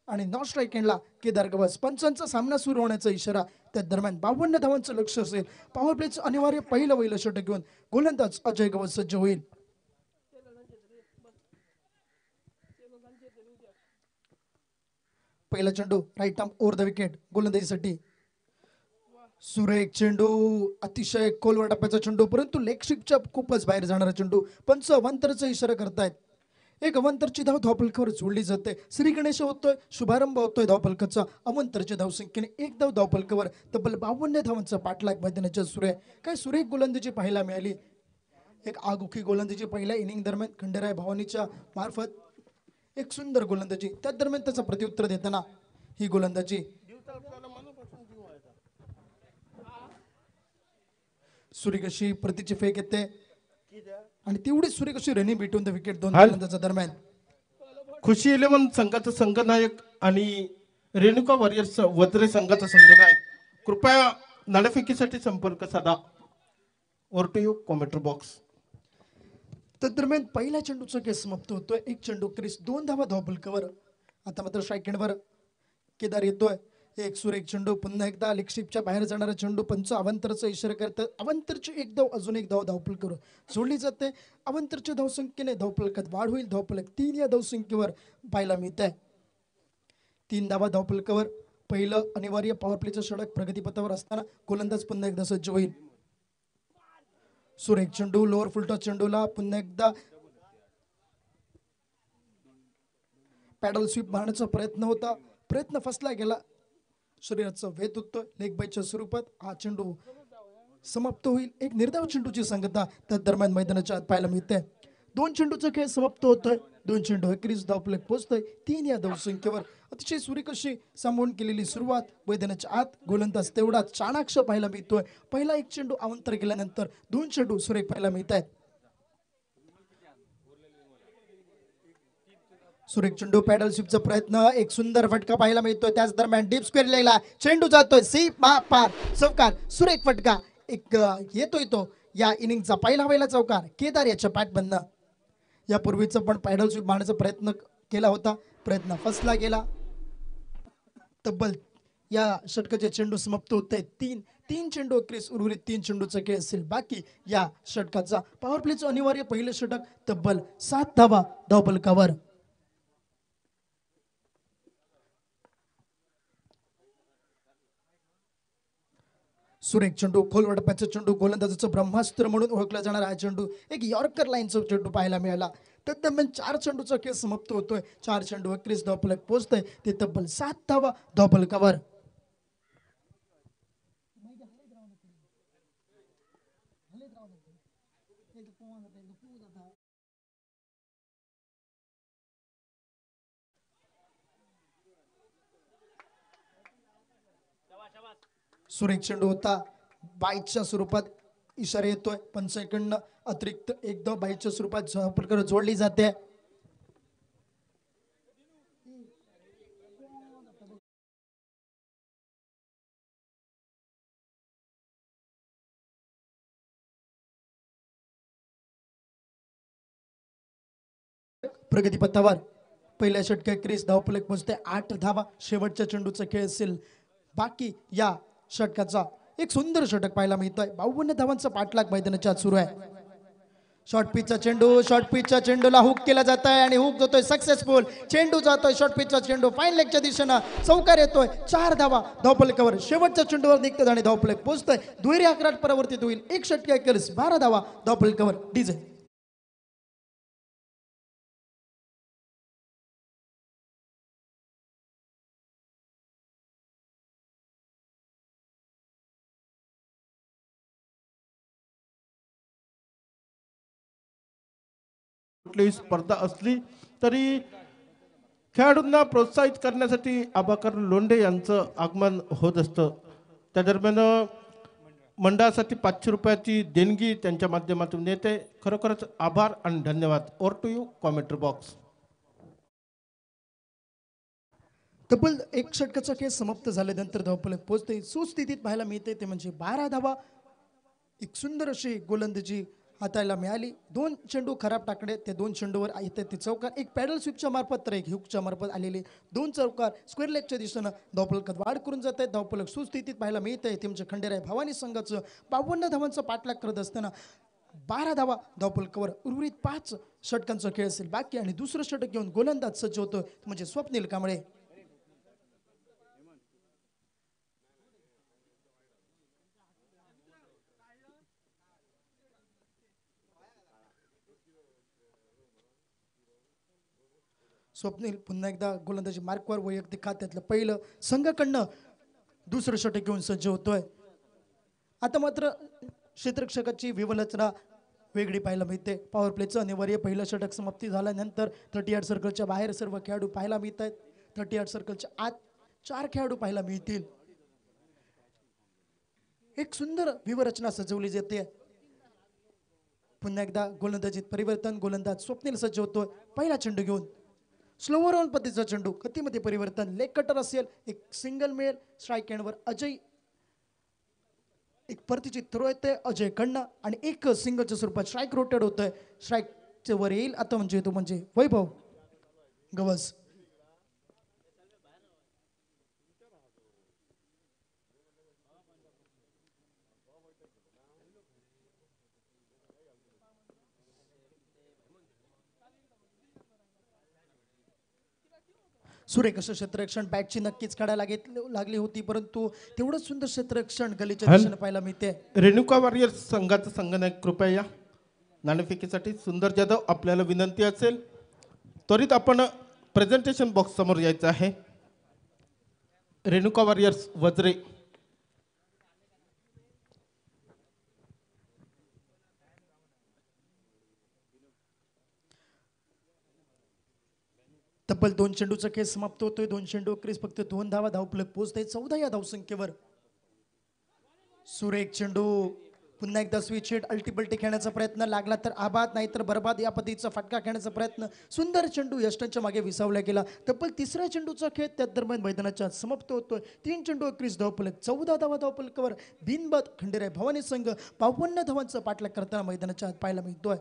आणि नॉन स्ट्राईक एंडला केदार गवस. पंचांचा सामना सुरू होण्याचा इशारा. त्या दरम्यान 52 धावांचं लक्ष असेल. पॉवर प्लेचं अनिवार्य पहिलं षटक घेऊन गोलंदाज अजय गवस सज्ज होईल. पहिला चेंडू right arm over the wicket गोलंदाजीसाठी. सुरेख चेंडू, अतिशय खोलवर टप्प्याचा चेंडू, परंतु लेग स्ट्रिपच्या खूपच बाहेर जाणारा चेंडू. पंच अवंतरचा इशारा करतायत. एक अवंतरची धाव धावफलकावर जोडली जाते. श्री गणेश होतोय, शुभारंभ होतोय धावफलकाचा. अवंतरच्या धावसंख्येने एक धाव धावफलकावर. तब्बल 52 धावांचा पाठलाग मैदानाच्या सुरू आहे. काय सुरेख गोलंदाजी पाहायला मिळाली. एक आगोखी गोलंदाजी पहिल्या इनिंग दरम्यान खंडेराय भवानीच्या मार्फत. एक सुंदर गोलंदाजी, त्या दरम्यान त्याचं प्रत्युत्तर देताना ही गोलंदाजी. सुरेख अशी प्रतीची फेक येते आणि तेवढीच सुरेख अशी रनिंग बिटवीन द विकेट दोन गोलंदाजा दरम्यान. खुशी 11 संघाचा संघनायक आणि रेणुका वॉरियर्स वज्रे संघाचा संघनायक कृपया नाणेफेकीसाठी संपर्क साधा. Over to you commentary box. दरम्यान पहिल्या चेंडूचा खेळ समाप्त होतोय. एक चेंडू क्रिस, 2 धावा धावफलकावर. आता मात्र स्ट्राईक एंडवर केदार येतोय. एक सुरेख चेंडू, पुन्हा एकदा लेग स्ट्रिपच्या बाहेर जाणारा चेंडू. पंच अवंतरचा इशारा करतात. अवंतरची एक धाव, अजून एक धाव धावफलकावर जोडली जाते. अवंतरच्या धावसंख्येने धावफलकात वाढ होईल. धावफलक 3 या धावसंख्येवर पाहायला मिळत आहे. 3 धावा धावफलकावर. पहिलं अनिवार्य पॉवर प्लेचं षटक प्रगतीपथावर असताना गोलंदाज पुन्हा एकदा सज्ज होईल. सुरेख चेंडू, लोअर फुलटॉस चेंडूला पुन्हा एकदा पॅडल स्वीप मारण्याचा प्रयत्न होता. प्रयत्न फसला गेला. शरीराचा वेध होतोय लेग बायच्या स्वरूपात. हा चेंडू समाप्त होईल. एक निर्धाव चेंडूची संगता त्या दरम्यान मैदानाच्या आत पाहायला मिळते. 2 चेंडूचा खेळ समाप्त होतोय. 2 चेंडू 21 धावफलक पोहोचतोय 3 या धावसंख्येवर. अतिशय सुरेख अशी सांभाळून केलेली सुरुवात. मैदानाच्या आत गोलंदाज तेवढा चाणाक्ष पाहायला मिळतोय. पहिला एक चेंडू अवंतर गेल्यानंतर 2 चेंडू सुरेख पाहायला मिळत आहेत. सुरेख चेंडू, पॅडल स्वीपचा प्रयत्न, एक सुंदर फटका पाहायला मिळतोय. त्याच दरम्यान डीप स्क्वेअर लेगला चेंडू जातोय. सीप पार चौकार. सुरेख फटका एक येतोय तो या इनिंगचा पहिला चौकार केदार याच्या पॅटमधनं. यापूर्वीचं पण पॅडल स्वीप मारण्याचा प्रयत्न केला होता. प्रयत्न फसला गेला. तब्बल या षटकाचे चेंडू समाप्त होत आहेत. तीन चेंडू क्रिस, उर्वरित 3 चेंडूचा खेळ असेल बाकी या षटकाचा. पॉवर प्लेचं अनिवार्य पहिलं षटक. तब्बल 7 धावा धावफलकावर. सुरेख चेंडू, खोलवर टप्प्याचा चेंडू, गोलंदाजाचं ब्रह्मास्त्र म्हणून ओळखला जाणारा हा चेंडू. एक यॉर्कर लाईनचा चेंडू पाहायला मिळाला. दरम्यान 4 चेंडूचा खेळ समाप्त होतोय. 4 चेंडू 21 धावफलक पोहोचतोय. ते तब्बल 7 धावा धावफलकावर. सुरेख चेंडू होता. बाईटच्या स्वरूपात इशारा येतोय. पंचांकडनं अतिरिक्त एक धाव बाईटच्या स्वरूपात धावफलकावर जोडली जाते. प्रगतीपथावर पहिल्या षटकात क्रिस धावफलक पोहोचते. 8 धावा. शेवटच्या चेंडूचा खेळ असेल बाकी या षटकाचा. एक सुंदर षटक पाहायला मिळतोय. 52 धावांचा पाठलाग मैदानाच्या सुरू आहे. शॉर्ट पिचचा चेंडू, शॉर्ट पिचच्या चेंडूला हुक केला जात आहे आणि हुक जातोय सक्सेसफुल. चेंडू जातोय शॉर्ट पिचचा चेंडू फाईन लेगच्या दिशेनं चौकार येतोय. 4 धावा धावफलकावर. शेवटच्या चेंडूवर निघतात आणि धावफलक पोहोचतोय. दुहेरी आकारात परावर्तित होईल. एक षटक 12 धावा धावफलकावर. डीजे कुठलीही स्पर्धा असली तरी खेळाडूंना प्रोत्साहित करण्यासाठी आबाकर लोंढे यांचं आगमन होत असतं. त्या दरम्यान मंडळासाठी 500 रुपयाची देणगी त्यांच्या माध्यमातून येते. खरोखरच आभार आणि धन्यवाद. Over to you commentary box. तब्बल एक षटकाचा खेळ समाप्त झाल्यानंतर धावफलक पोहोचते. सुस्थितीत पाहायला मिळते ते म्हणजे 12 धावा. एक सुंदर अशी गोलंदाजी हाताळायला मिळाली. 2 चेंडू खराब टाकणे, त्या 2 चेंडूवर येते ते चौकार. एक पॅडल स्वीपच्या मार्फत तर एक हुकच्या मार्फत आलेले 2 चौकार स्क्वेअर लेगच्या दिशेनं धावफलकात वाढ करून जात आहेत. धावफलक सुस्थितीत पाहायला मिळत आहे. तेमचे खंडेराय भवानी संघाचं 52 धावांचा पाठलाग करत असताना 12 धावा धावफलकावर. उर्वरित 5 षटकांचा खेळ असेल बाकी आणि दुसरं षटक घेऊन गोलंदाज सज्ज होतो म्हणजे स्वप्नील कांबळे. स्वप्नील पुन्हा एकदा गोलंदाजी मार्कवर वैयक्तिक खात्यातलं पहिलं संघाकडनं दुसरं षटक घेऊन सज्ज होतोय. आता मात्र क्षेत्ररक्षकाची विवलचना वेगळी पाहायला मिळते. पॉवर प्लेचं अनिवार्य पहिलं षटक समाप्ती झाल्यानंतर 38 सर्कलच्या बाहेर सर्व खेळाडू पाहायला मिळत आहेत. 38 सर्कलच्या आत 4 खेळाडू पाहायला मिळतील. एक सुंदर विवरचना सजवली जाते. पुन्हा एकदा गोलंदाजीत परिवर्तन. गोलंदाज स्वप्नील सज्ज होतोय पहिला चेंडू घेऊन. स्लोवर ऑन पद्धतीचा चेंडू, गतीमध्ये परिवर्तन. लेग कटर असेल, एक सिंगल मिळेल. स्ट्राईक एंडवर अजय, एक परतीची थ्रो येते अजय कडनं आणि एक सिंगलच्या स्वरूपात स्ट्राईक रोटेट होतोय. स्ट्राईकच्या वर येईल आता म्हणजे तो म्हणजे वैभव गवस. सुरेख असं क्षेत्ररक्षण बॅटची नक्कीच काढायला लागली होती, परंतु तेवढंच सुंदर क्षेत्ररक्षण गलीच्या दिशेने पाहायला मिळते. रेणुका वॉरियर्स संघाचा संघनायक कृपया या. नाणेफेकीसाठी सुंदर जाधव आपल्याला विनंती असेल त्वरित आपण प्रेझेंटेशन बॉक्स समोर यायचं आहे. रेणुका वॉरियर्स वज्रे. तब्बल 2 चेंडूचा खेळ समाप्त होतोय. 2 चेंडू क्रीज फक्त 2 धावा. धावफलक पोहोचते 14 या धावसंख्येवर. सुरेख चेंडू पुन्हा एकदा स्विच हिट अल्टीपल्टी खेळण्याचा प्रयत्न, लागला तर आबाद नाहीतर बरबाद या पद्धतीचा फटका खेळण्याचा प्रयत्न. सुंदर चेंडू यष्टांच्या मागे विसावला गेला. तब्बल 3ऱ्या चेंडूचा खेळ त्या दरम्यान मैदानाच्या समाप्त होतोय. 3 चेंडू क्रीज धावफलक 14 धावा. धावफलकावर बिनबाद खंडेराय भवानी संघ 52 धावांचा पाठलाग करताना मैदानाच्या आत पाहायला मिळतोय.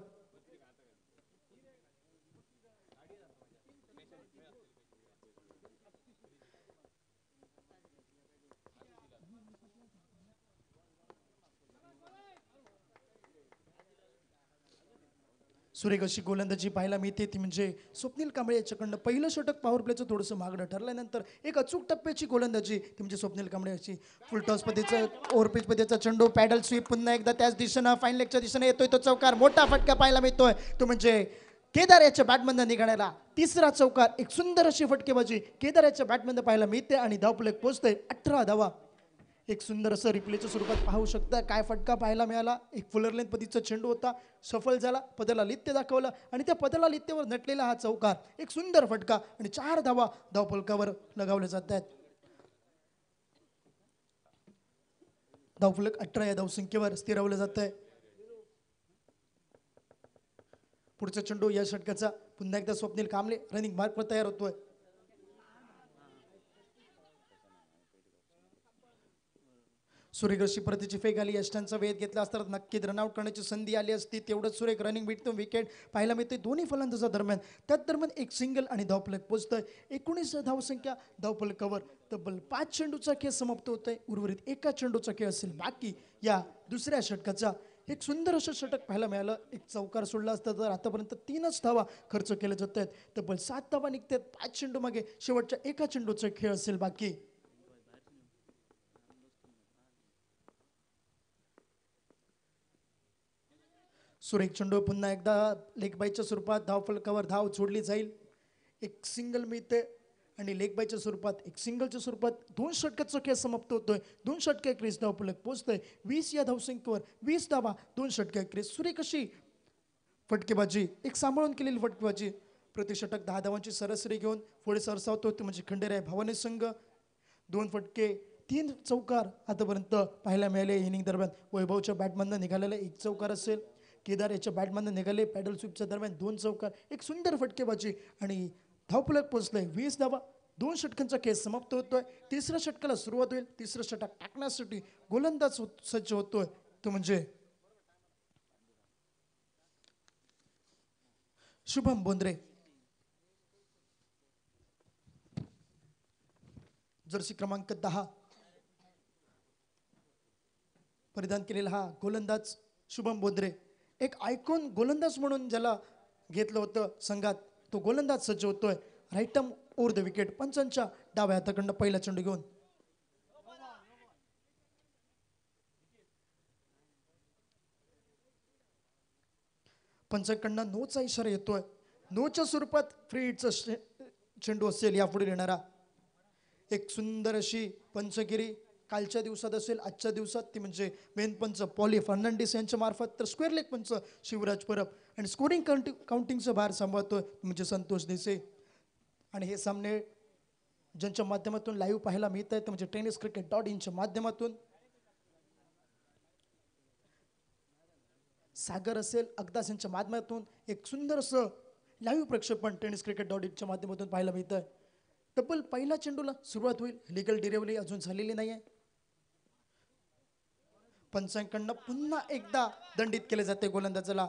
सुरेख अशी गोलंदाजी पाहायला मिळते ती म्हणजे स्वप्नील कांबळे याच्याकडनं. पहिलं षटक पॉवर प्लेचं थोडंसं मागणं ठरल्यानंतर एक अचूक टप्प्याची गोलंदाजी ती म्हणजे स्वप्नील कांबळे याची. फुल टॉस पद्धतीचा ओव्हरपिच पद्धतीचा चेंडू, पॅडल स्वीप पुन्हा एकदा त्याच दिशेनं फाईन लेगच्या दिशेने येतोय तो चौकार. मोठा फटका पाहायला मिळतोय तो म्हणजे केदार याच्या बॅटमधनं निघालेला 3रा चौकार. एक सुंदर अशी फटकेबाजी केदार याच्या बॅटमधनं पाहायला मिळते आणि धावफलक पोहोचतोय 18 धावा. एक सुंदर असं रिप्लेच्या स्वरूपात पाहू शकता काय फटका पाहायला मिळाला. एक फुलर लेंथ पद्धतीचा चेंडू होता, सफल झाला, पदाला लित्य दाखवलं आणि त्या पदाला लित्यावर नटलेला हा चौकार. एक सुंदर फटका आणि 4 धावा धावफलकावर लगावले जात आहेत. धावफलक 18 या धावसंख्येवर स्थिरावलं जात आहे. पुढचा चेंडू या षटकाचा पुन्हा एकदा स्वप्नील कांबळे रनिंग मार्कवर तयार होतोय. सुरेख अशी परतीची फेक आली. यष्टांचा वेध घेतला असता नक्कीच रनआउट करण्याची संधी आली असती. तेवढंच सुरेख रनिंग बीटतून विकेट पाहायला मिळते दोन्ही फलंदाजा दरम्यान. त्याच दरम्यान एक सिंगल आणि धावफलक पोहोचतंय 19 धावसंख्या धावफलकावर. तब्बल 5 चेंडूचा खेळ समाप्त होतोय. उर्वरित एका चेंडूचा खेळ असेल बाकी या दुसऱ्या षटकाचा. एक सुंदर असं षटक पाहायला मिळालं. एक चौकार सोडला असता तर आतापर्यंत 3च धावा खर्च केल्या जात आहेत. तब्बल 7 धावा निघतात 5 चेंडू मागे. शेवटच्या एका चेंडूचा खेळ असेल बाकी. सुरेख चेंडू पुन्हा एकदा लेग बायच्या स्वरूपात धावफलकावर धाव जोडली जाईल. एक सिंगल मिळते आणि लेग बायच्या स्वरूपात एक सिंगलच्या स्वरूपात 2 षटकाचा खेळ समाप्त होतोय. 2 षटके क्रीज धावफलक पोहोचतोय 20 या धावसंख्येवर. 20 धावा 2 षटके क्रीज. सुरेख अशी फटकेबाजी, एक सांभाळून केलेली फटकेबाजी, प्रतिषटक 10 धावांची सरासरी घेऊन पुढे सरसावतो ते म्हणजे खंडेराय भावने संघ. 2 फटके 3 चौकार आतापर्यंत पाहायला मिळाले इनिंग दरम्यान. वैभवच्या बॅटमधनं निघालेला 1 चौकार असेल, केदार याच्या बॅटमधनं निघाले पॅडल स्वीपच्या दरम्यान 2 चौकार, एक सुंदर फटकेबाजी आणि धावफलक पोहोचलंय 20 धावा. 2 षटकांचा खेळ समाप्त होतोय. तिसऱ्या षटकाला सुरुवात होईल. तिसरं षटक टाकण्यासाठी गोलंदाज सज्ज होतोय तो म्हणजे शुभम बोंद्रे. जर्सी क्रमांक 10 परिधान केलेला हा गोलंदाज शुभम बोंद्रे, एक आयकॉन गोलंदाज म्हणून ज्याला घेतलं होतं संघात, तो गोलंदाज सज्ज होतोय. Right arm over the wicket. पंचांच्या डाव्या हाताकडनं पहिला चेंडू घेऊन पंचांकडनं नोचा इशारा येतोय. नोच्या स्वरूपात फ्री हिटचा चेंडू असेल यापुढे येणारा. एक सुंदर अशी पंचगिरी कालच्या दिवसात असेल, आजच्या दिवसात ती म्हणजे मेन पंच पॉली फर्नांडिस यांच्या मार्फत, तर स्क्वेअर लेग पंच शिवराज परब आणि स्कोरिंग काउंटिंगचा भार सांभाळतोय म्हणजे संतोष देसाई. आणि हे सामने ज्यांच्या माध्यमातून लाईव्ह पाहायला मिळत आहेत म्हणजे tenniscricket.in च्या माध्यमातून सागर असेल अगदास यांच्या माध्यमातून एक सुंदर असं लाईव्ह प्रक्षेपण tenniscricket.in च्या माध्यमातून पाहायला मिळत आहे. तब्बल पहिला चेंडूला सुरुवात होईल. लिगल डिरेवली अजून झालेली नाहीये. पंचांकडनं पुन्हा एकदा दंडित केले जाते गोलंदाजाला.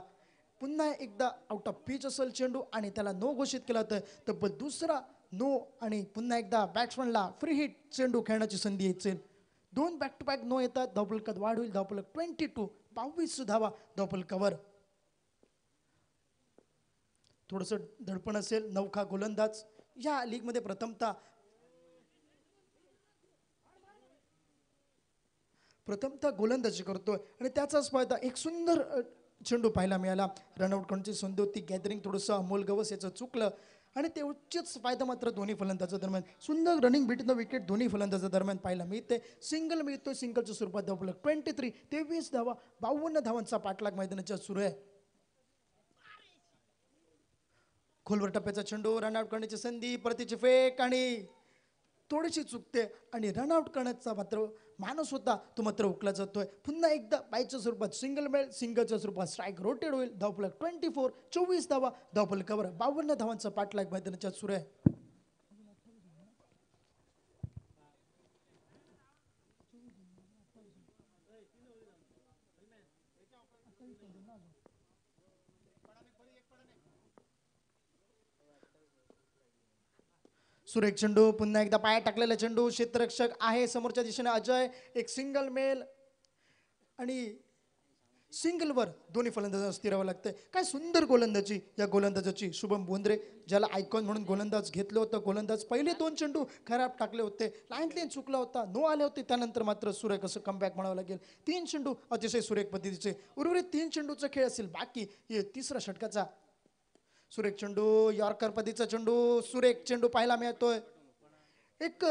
पुन्हा एकदा आउट ऑफ पिच असेल चेंडू आणि त्याला नो घोषित केला तर तब्बल दुसरा नो आणि पुन्हा एकदा बॅट्समनला फ्री हिट चेंडू खेळण्याची संधी येईल. 2 बॅक टू बॅक नो येतात. धावफलकात वाढ होईल. धावफलक 22 धावा धावफलकावर. थोडस धडपण असेल. नवखा गोलंदाज या लीग मध्ये प्रथमतः गोलंदाजी करतोय आणि त्याचाच फायदा. एक सुंदर चेंडू पाहायला मिळाला. रनआउट करण्याची संधी होती. गॅदरिंग थोडंसं अमोल गवस याचं चुकलं आणि तेवढेच फायदा मात्र दोन्ही फलंदाजा दरम्यान. सुंदर रनिंग बिटवीन द विकेट दोन्ही फलंदाजा दरम्यान पाहायला मिळते. सिंगल मिळतोय. सिंगलच्या स्वरूपात धावफलक 23 धावा. 52 धावांचा पाठलाग मैदानाच्या सुरू आहे. खोलवर टप्प्याचा चेंडू, रनआउट करण्याची संधी, परतीची फेक आणि थोडीशी चुकते आणि रनआउट करण्याचा मात्र माणूस होता तो मात्र उकला जातोय. पुन्हा एकदा बायच्या स्वरूपात सिंगल मिळेल. सिंगलच्या स्वरूपात स्ट्राईक रोटेट होईल. धावफलक 24 धावा धावफलकावर. 52 धावांचा पाठलाग मैदानाच्या सुरू आहे. सुरेख चेंडू, पुन्हा एकदा पाया टाकलेला चेंडू, क्षेत्ररक्षक आहे समोरच्या दिशेने अजय. एक सिंगल मेल आणि सिंगलवर दोन्ही फलंदाजांना स्थिरावं लागतंय. काय सुंदर गोलंदाजी या गोलंदाजाची. शुभम बोंद्रे ज्याला आयकॉन म्हणून गोलंदाज घेतलं होतं. गोलंदाज पहिले 2 चेंडू खराब टाकले होते. लाईन चुकला होता. नो आले होते. त्यानंतर मात्र सुरेख असं कमबॅक म्हणावं लागेल. 3 चेंडू अतिशय सुरेख पद्धतीचे. उर्वरित 3 चेंडूचा खेळ असेल बाकी. तिसऱ्या षटकाचा सुरेख चेंडू, यॉर्कर पद्धतीचा चेंडू, सुरेख चेंडू पाहायला मिळतोय. एक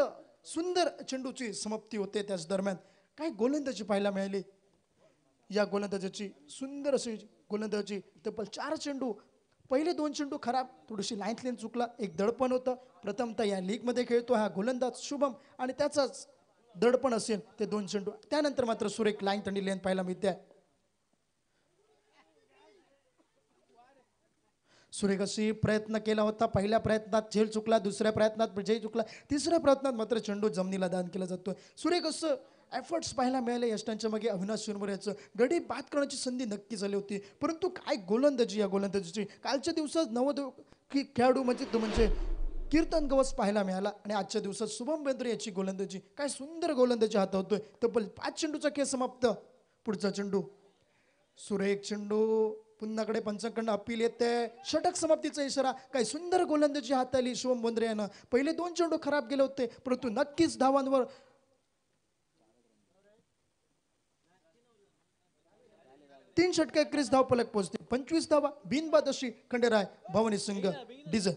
सुंदर चेंडूची समाप्ती होते. त्याच दरम्यान काही गोलंदाजी पाहायला मिळाली. या गोलंदाजाची सुंदर अशी गोलंदाजी. तब्बल 4 चेंडू, पहिले 2 चेंडू खराब, थोडीशी लाईन चुकला, एक दडपण होतं. प्रथमतः या लीग मध्ये खेळतो हा गोलंदाज शुभम आणि त्याचाच दडपण असेल ते 2 चेंडू. त्यानंतर मात्र सुरेख लाईन थंडी लेन पाहायला मिळते. सुरेख अशी प्रयत्न केला होता. पहिल्या प्रयत्नात झेल चुकला, दुसऱ्या प्रयत्नात विजय चुकला, तिसऱ्या प्रयत्नात मात्र चेंडू जमिनीला दान केला जातोय. सुरेख असं एफर्ट्स पाहायला मिळाले. यष्टांच्या मागे अविनाश शिरमोरे याचं गडी बाद करण्याची संधी नक्की झाली होती. परंतु काय गोलंदाजी या गोलंदाजीची. कालच्या दिवसात खेळाडू म्हणजे कीर्तन गवस पाहायला मिळाला आणि आजच्या दिवसात शुभम बोंद्रे याची गोलंदाजी. काय सुंदर गोलंदाजी हातावतोय. तब्बल 5 चेंडूचा खेळ समाप्त. पुढचा चेंडू, सुरेख चेंडू, पुन्हाकडे पंचांकडनं अपील येते. षटक समाप्तीचा इशारा. काय सुंदर गोलंदाजी हाताळली शुभम बोंद्रे यानं. पहिले 2 चेंडू खराब गेले होते परंतु नक्कीच धावांवर 3 षटके 21 धावफलक पोहोचते. 25 धावा बिनबाद अशी खंडेराय भवानी संघ डिझल.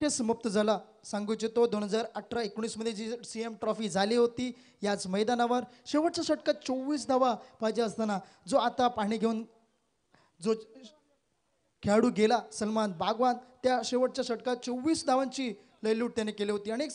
ते समाप्त झाला. सांगू इच्छितो 2018-19 मध्ये जी CM ट्रॉफी झाली होती याच मैदानावर शेवटच्या षटकात 24 धावा पाहिजे असताना जो आता पाणी घेऊन जो खेळाडू गेला सलमान बागवान, त्या शेवटच्या षटकात 24 धावांची लयलूट त्याने केली होती आणि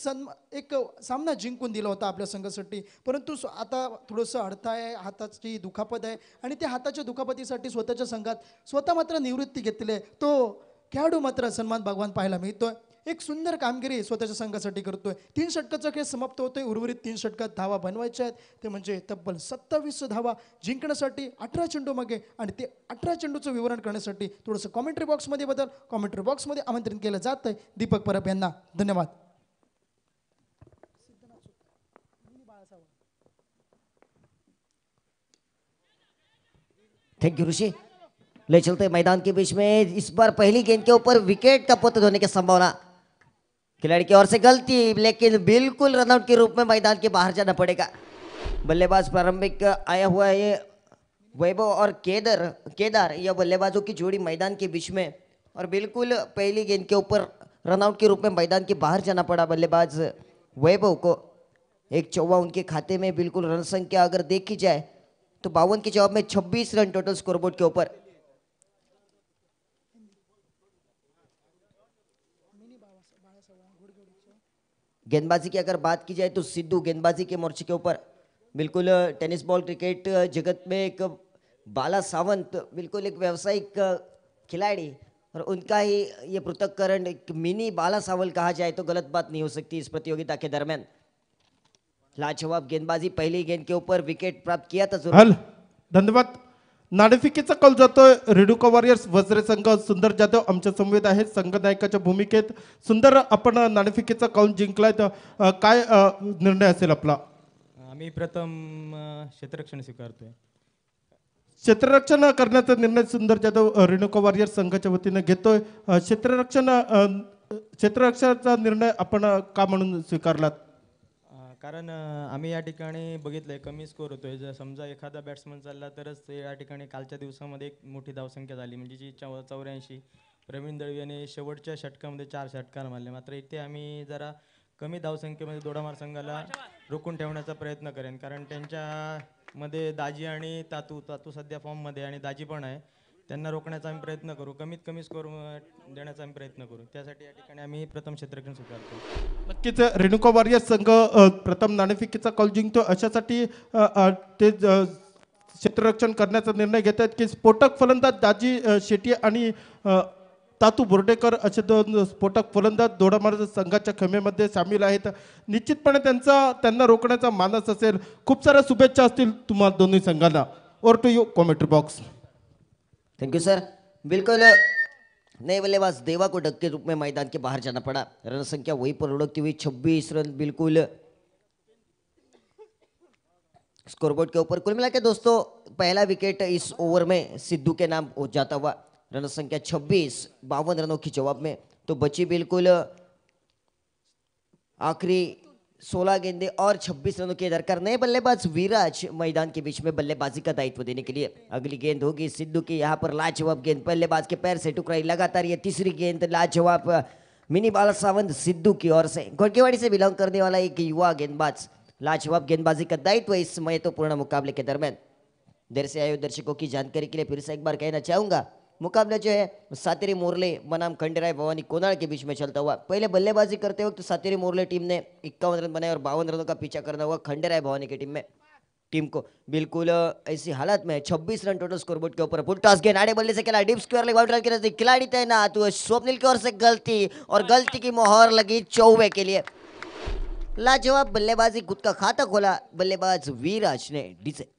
एक सामना जिंकून दिला होता आपल्या संघासाठी. परंतु आता थोडंसं अडथळा आहे, हाताची दुखापत आहे आणि त्या हाताच्या दुखापतीसाठी स्वतःच्या संघात स्वतः मात्र निवृत्ती घेतली आहे. तो खेळाडू मात्र सलमान बागवान पाहायला मिळतोय. एक सुंदर कामगिरी स्वतःच्या संघासाठी करतोय. 3 षटकाचा खेळ समाप्त होतोय. उर्वरित 3 षटकात धावा बनवायच्या आहेत, ते म्हणजे तब्बल 27 धावा जिंकण्यासाठी 18 चेंडू मागे आणि ते 18 चेंडूचं विवरण करण्यासाठी थोडंसं कॉमेंट्री बॉक्समध्ये कॉमेंट्री बॉक्समध्ये आमंत्रित केलं जात आहे दीपक परब यांना. धन्यवाद. थैंक यू ऋषि. ले चलते मैदान के बीच में इस बार पहली गेंद के ऊपर विकेट का पतन होने की संभावना. खिलाड़ी की ओर से गलती, लेकिन बिल्कुल रनआउट के रूप में मैदान के बाहर जाना पड़ेगा. बल्लेबाज प्रारंभिक आया हुआ है वैभव और केदार यह बल्लेबाजों की जोड़ी मैदान के बीच में, और बिल्कुल पहली गेंद के ऊपर रनआउट के रूप में मैदान के बाहर जाना पड़ा बल्लेबाज वैभव को. एक 54 उनके खाते में. बिल्कुल रन संख्या अगर देखी जाए तो 52 के जवाब में 26 रन टोटल स्कोरबोर्ड के ऊपर. गेंदबाजी की अगर बात की जाए तो सिद्धू गेंदबाजी के मोर्चे के ऊपर. बिल्कुल टेनिस बॉल क्रिकेट जगत में एक बाला सावंत बिल्कुल एक व्यावसायिक खिलाड़ी, और उनका ही ये पृथक्करण एक मिनी बाला सावल कहा जाए तो गलत बात नहीं हो सकती इस प्रतियोगिता के दरमियान. लाजवाब गेंदबाजी, पहली गेंद के ऊपर विकेट प्राप्त किया था जरूर. हल धन्यवाद. नाणेफेकीचा कौल जातोय रेडुका वॉरियर्स वज्रे संघ. सुंदर जाधव आमच्या समवेत आहेत संघनायकाच्या भूमिकेत. सुंदर, आपण नाणेफेकीचा कौल जिंकलाय, तर काय निर्णय असेल आपला? आम्ही प्रथम क्षेत्ररक्षण स्वीकारतोय. क्षेत्ररक्षण करण्याचा निर्णय सुंदर जाधव रेणुका वॉरियर्स संघाच्या वतीने घेतोय. क्षेत्ररक्षणाचा निर्णय आपण का म्हणून स्वीकारलात? कारण आम्ही या ठिकाणी बघितलंय कमी स्कोर होतोय. जर समजा एखादा बॅट्समन चालला तरच ते या ठिकाणी कालच्या दिवसामध्ये एक मोठी धावसंख्या झाली, म्हणजे जी 84. प्रवीण दळवी यांनी शेवटच्या षटकामध्ये 4 षटकार मारले. मात्र इथे आम्ही जरा कमी धावसंख्येमध्ये दोडामार संघाला रोखून ठेवण्याचा प्रयत्न करेन, कारण त्यांच्यामध्ये दाजी आणि तातू सध्या फॉर्ममध्ये, आणि दाजी पण आहे. त्यांना रोखण्याचा आम्ही प्रयत्न करू, कमीत कमी स्कोर देण्याचा आम्ही प्रयत्न करू. त्यासाठी या ठिकाणी आम्ही प्रथम क्षेत्ररक्षण स्वीकारतो. नक्कीच रेणुका वॉरियर्स संघ प्रथम नाणेफेकीचा कौल जिंकतो, अशासाठी ते क्षेत्ररक्षण करण्याचा निर्णय घेत आहेत की स्फोटक फलंदाज दाजी शेट्टी आणि तातू बोर्डेकर असे 2 स्फोटक फलंदाज दोडामार संघाच्या खेमेमध्ये सामील आहेत. निश्चितपणे त्यांना रोखण्याचा मानस असेल. खूप साऱ्या शुभेच्छा असतील तुम्हाला दोन्ही संघांना. Over to you commentary box. Thank you sir. बिल्कुल नए बल्लेबाज देवा को डक के रूप में मैदान के बाहर जाना पड़ा. रन संख्या वहीं पर लुढ़कती हुई 26 रन बिल्कुल स्कोरबोर्ड के ऊपर. कुल मिला के दोस्तों पहला विकेट इस ओवर में सिद्धू के नाम हो जाता हुआ. रन संख्या 26, 52 रनों की जवाब में. तो बची बिल्कुल आखिरी 16 गेंदे और 26 रनों के दरकार. नए बल्लेबाज विराज मैदान के बीच में बल्लेबाजी का दायित्व देने के लिए. अगली गेंद होगी सिद्धू की. यहाँ पर लाजवाब गेंद बल्लेबाज के पैर से टुकराई. लगातार ये तीसरी गेंद लाजवाब मिनी बाला सावंत सिद्धू की ओर से. घोड़केवाड़ी से बिलोंग करने वाला एक युवा गेंदबाज. लाजवाब गेंदबाजी का दायित्व इस महत्वपूर्ण मुकाबले के दरमियान. देर से आए दर्शकों की जानकारी के लिए फिर से एक बार कहना चाहूंगा, मुकाबला जो है सातेरी मोरले बनाम खंडेराय भवानी कोनाड़ के बीच में चलता हुआ. पहले बल्लेबाजी करते वक्त सातेरी मोरले टीम ने 51 रन बनाए और 52 रनों का पीछा करना हुआ खंडेराय भवानी की टीम को. बिल्कुल ऐसी हालत में 26 रन टोटल स्कोरबोर्ड के ऊपर. फुल टॉस गेंद आड़े बल्ले से खेला, डीप स्क्वायर लेग आउट के नजदीक खिलाड़ी तैनात हुए. स्वप्निल की ओर से गलती, और गलती की मोहर लगी 94 के लिए. लाजवाब बल्लेबाजी, खुद का खाता खोला बल्लेबाज विराज ने. डीसे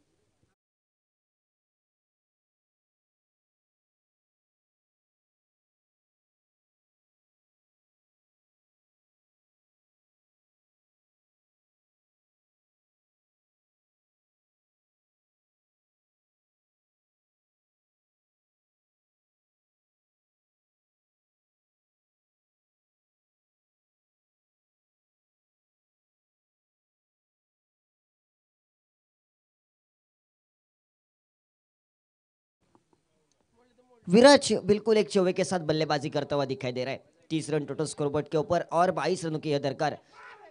विराज बिल्कुल एक चौवे के साथ बल्लेबाजी करता हुआ दिखाई दे रहा है. 36 रन टोटल स्कोरबोर्ड के ऊपर और 22 रनों की यह दरकार।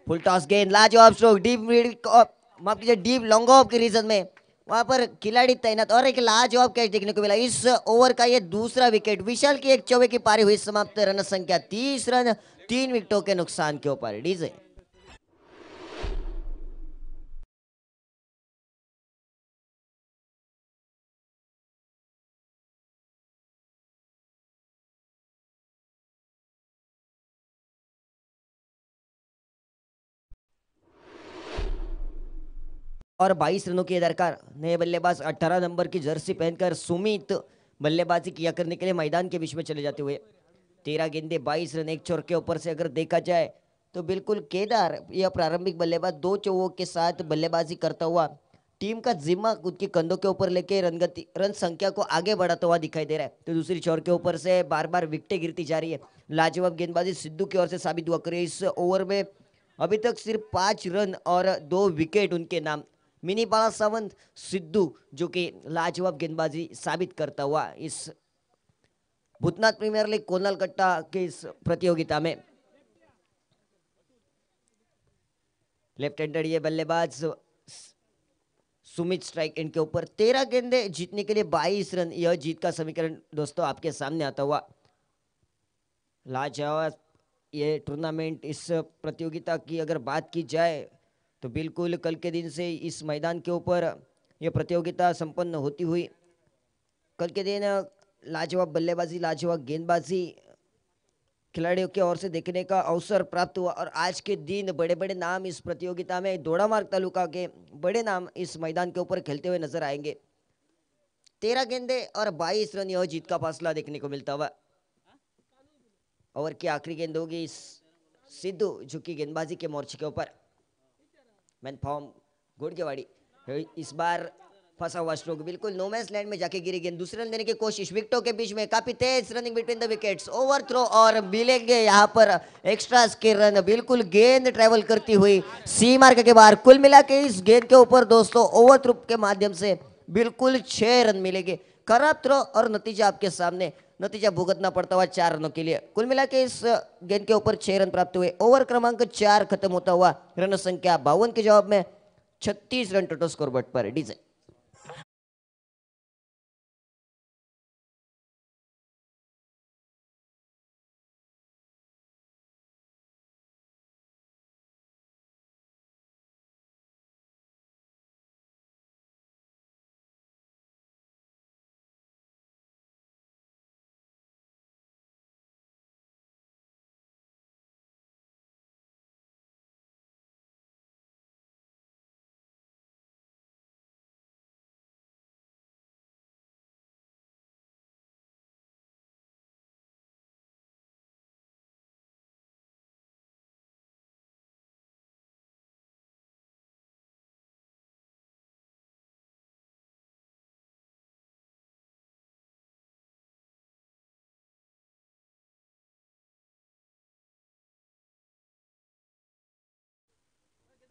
फुल टॉस गेंद, लाजवाब स्ट्रोक, डीप मिड माफ कीजिए deep long of K region में वहां पर खिलाड़ी तैनात और एक लाजवाब कैच देखने को मिला। इस ओवर का ये दूसरा विकेट, विशाल की एक चौके की पारी हुई समाप्त, रन संख्या 30 रन 3 विकेटों के नुकसान के ऊपर। डीजे और 22 रनों की दरकार। नए बल्लेबाज 18 नंबर की जर्सी पहनकर सुमित बल्लेबाजी किया करने के लिए मैदान के बीच में चले जाते हुए। 13 गेंदे 22 रन, एक चौके के ऊपर से अगर देखा जाए तो बिल्कुल केदार यह प्रारंभिक बल्लेबाज 2 चौकों के साथ बल्लेबाजी करता हुआ टीम का जिम्मा खुद के कंधों के ऊपर लेके रन संख्या को आगे बढ़ाता हुआ दिखाई दे रहा है। तो दूसरी छोर के ऊपर से बार बार विकेटें गिरती जा रही है। लाजवाब गेंदबाजी सिद्धू की ओर से साबित हुआ करे। इस ओवर में अभी तक सिर्फ 5 रन और 2 विकेट उनके नाम। मिनी बाला सावंत सिद्धू जो कि लाजवाब गेंदबाजी साबित करता हुआ इस भूतनाथ प्रीमियर लीग कोलकाता के इस प्रतियोगिता में। लेफ्ट हैंडेड ये बल्लेबाज सुमित स्ट्राइक इनके ऊपर। 13 गेंदे जीतने के लिए 22 रन, यह जीत का समीकरण दोस्तों आपके सामने आता हुआ। लाजवाब ये टूर्नामेंट, इस प्रतियोगिता की अगर बात की जाए तो बिल्कुल कल के दिन से इस मैदान के ऊपर यह प्रतियोगिता संपन्न होती हुई। कल के दिन लाजवाब बल्लेबाजी, लाजवाब गेंदबाजी खिलाड़ियों की ओर से देखने का अवसर प्राप्त हुआ और आज के दिन बड़े बड़े नाम इस प्रतियोगिता में, दोड़ामार्ग तालुका के बड़े नाम इस मैदान के ऊपर खेलते हुए नजर आएंगे। 13 गेंदे और 22 रन, यह जीत का फासला देखने को मिलता हुआ। ओवर की आखिरी गेंद होगी सिद्धू जो कि गेंदबाजी के मोर्चे के ऊपर। मैन फॉर्म गुड़गेवाड़ी, इस बार फंसा हुआ स्ट्रोक, बिल्कुल नो मैच लैंड में जाके गिरी गेंद। दूसरे रन देने की कोशिश, विकेटों के बीच में काफी तेज running between the wickets, overthrow और मिलेंगे यहाँ पर एक्स्ट्रा के रन। बिल्कुल गेंद ट्रेवल करती हुई सी मार्क के बाहर। कुल मिला के इस गेंद के ऊपर दोस्तों ओवर थ्रो के माध्यम से बिल्कुल 6 रन मिलेंगे। खराब थ्रो और नतीजा आपके सामने, नतीजा भुगतना पड़ता हुआ 4 रनों के लिए। कुल मिला के इस गेंद के ऊपर 6 रन प्राप्त हुए। ओवर क्रमांक 4 खत्म होता हुआ, रन संख्या 52 के जवाब में 36 रन टोटल स्कोरबोर्ड पर। डीजे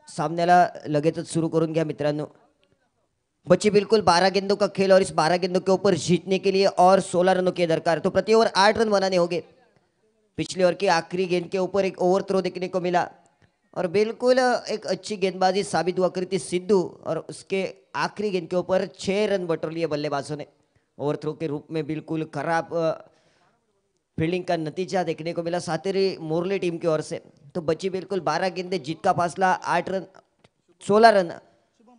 सामन्याला लगेचच सुरू करून घ्या मित्रांनो। बच्ची बिल्कुल 12 गेंदों का खेल और इस 12 गेंदों के ऊपर जीतने के लिए और 16 रनों की दरकार। तो प्रति ओवर 8 रन बनाने होंगे। पिछले ओवर की आखिरी गेंद के ऊपर एक ओवर थ्रो देखने को मिला और बिल्कुल एक अच्छी गेंदबाजी साबित हुआ करती सिद्धू और उसके आखिरी गेंद के ऊपर 6 रन बटोर लिए बल्लेबाजों ने। ओवर थ्रो के रूप में बिल्कुल खराब फील्डिंग का नतीजा देखने को मिला सातेरी मोरले टीम की ओर से। तो बची बिल्कुल 12 गेंदे, जीत का फासला 8 रन 16 रन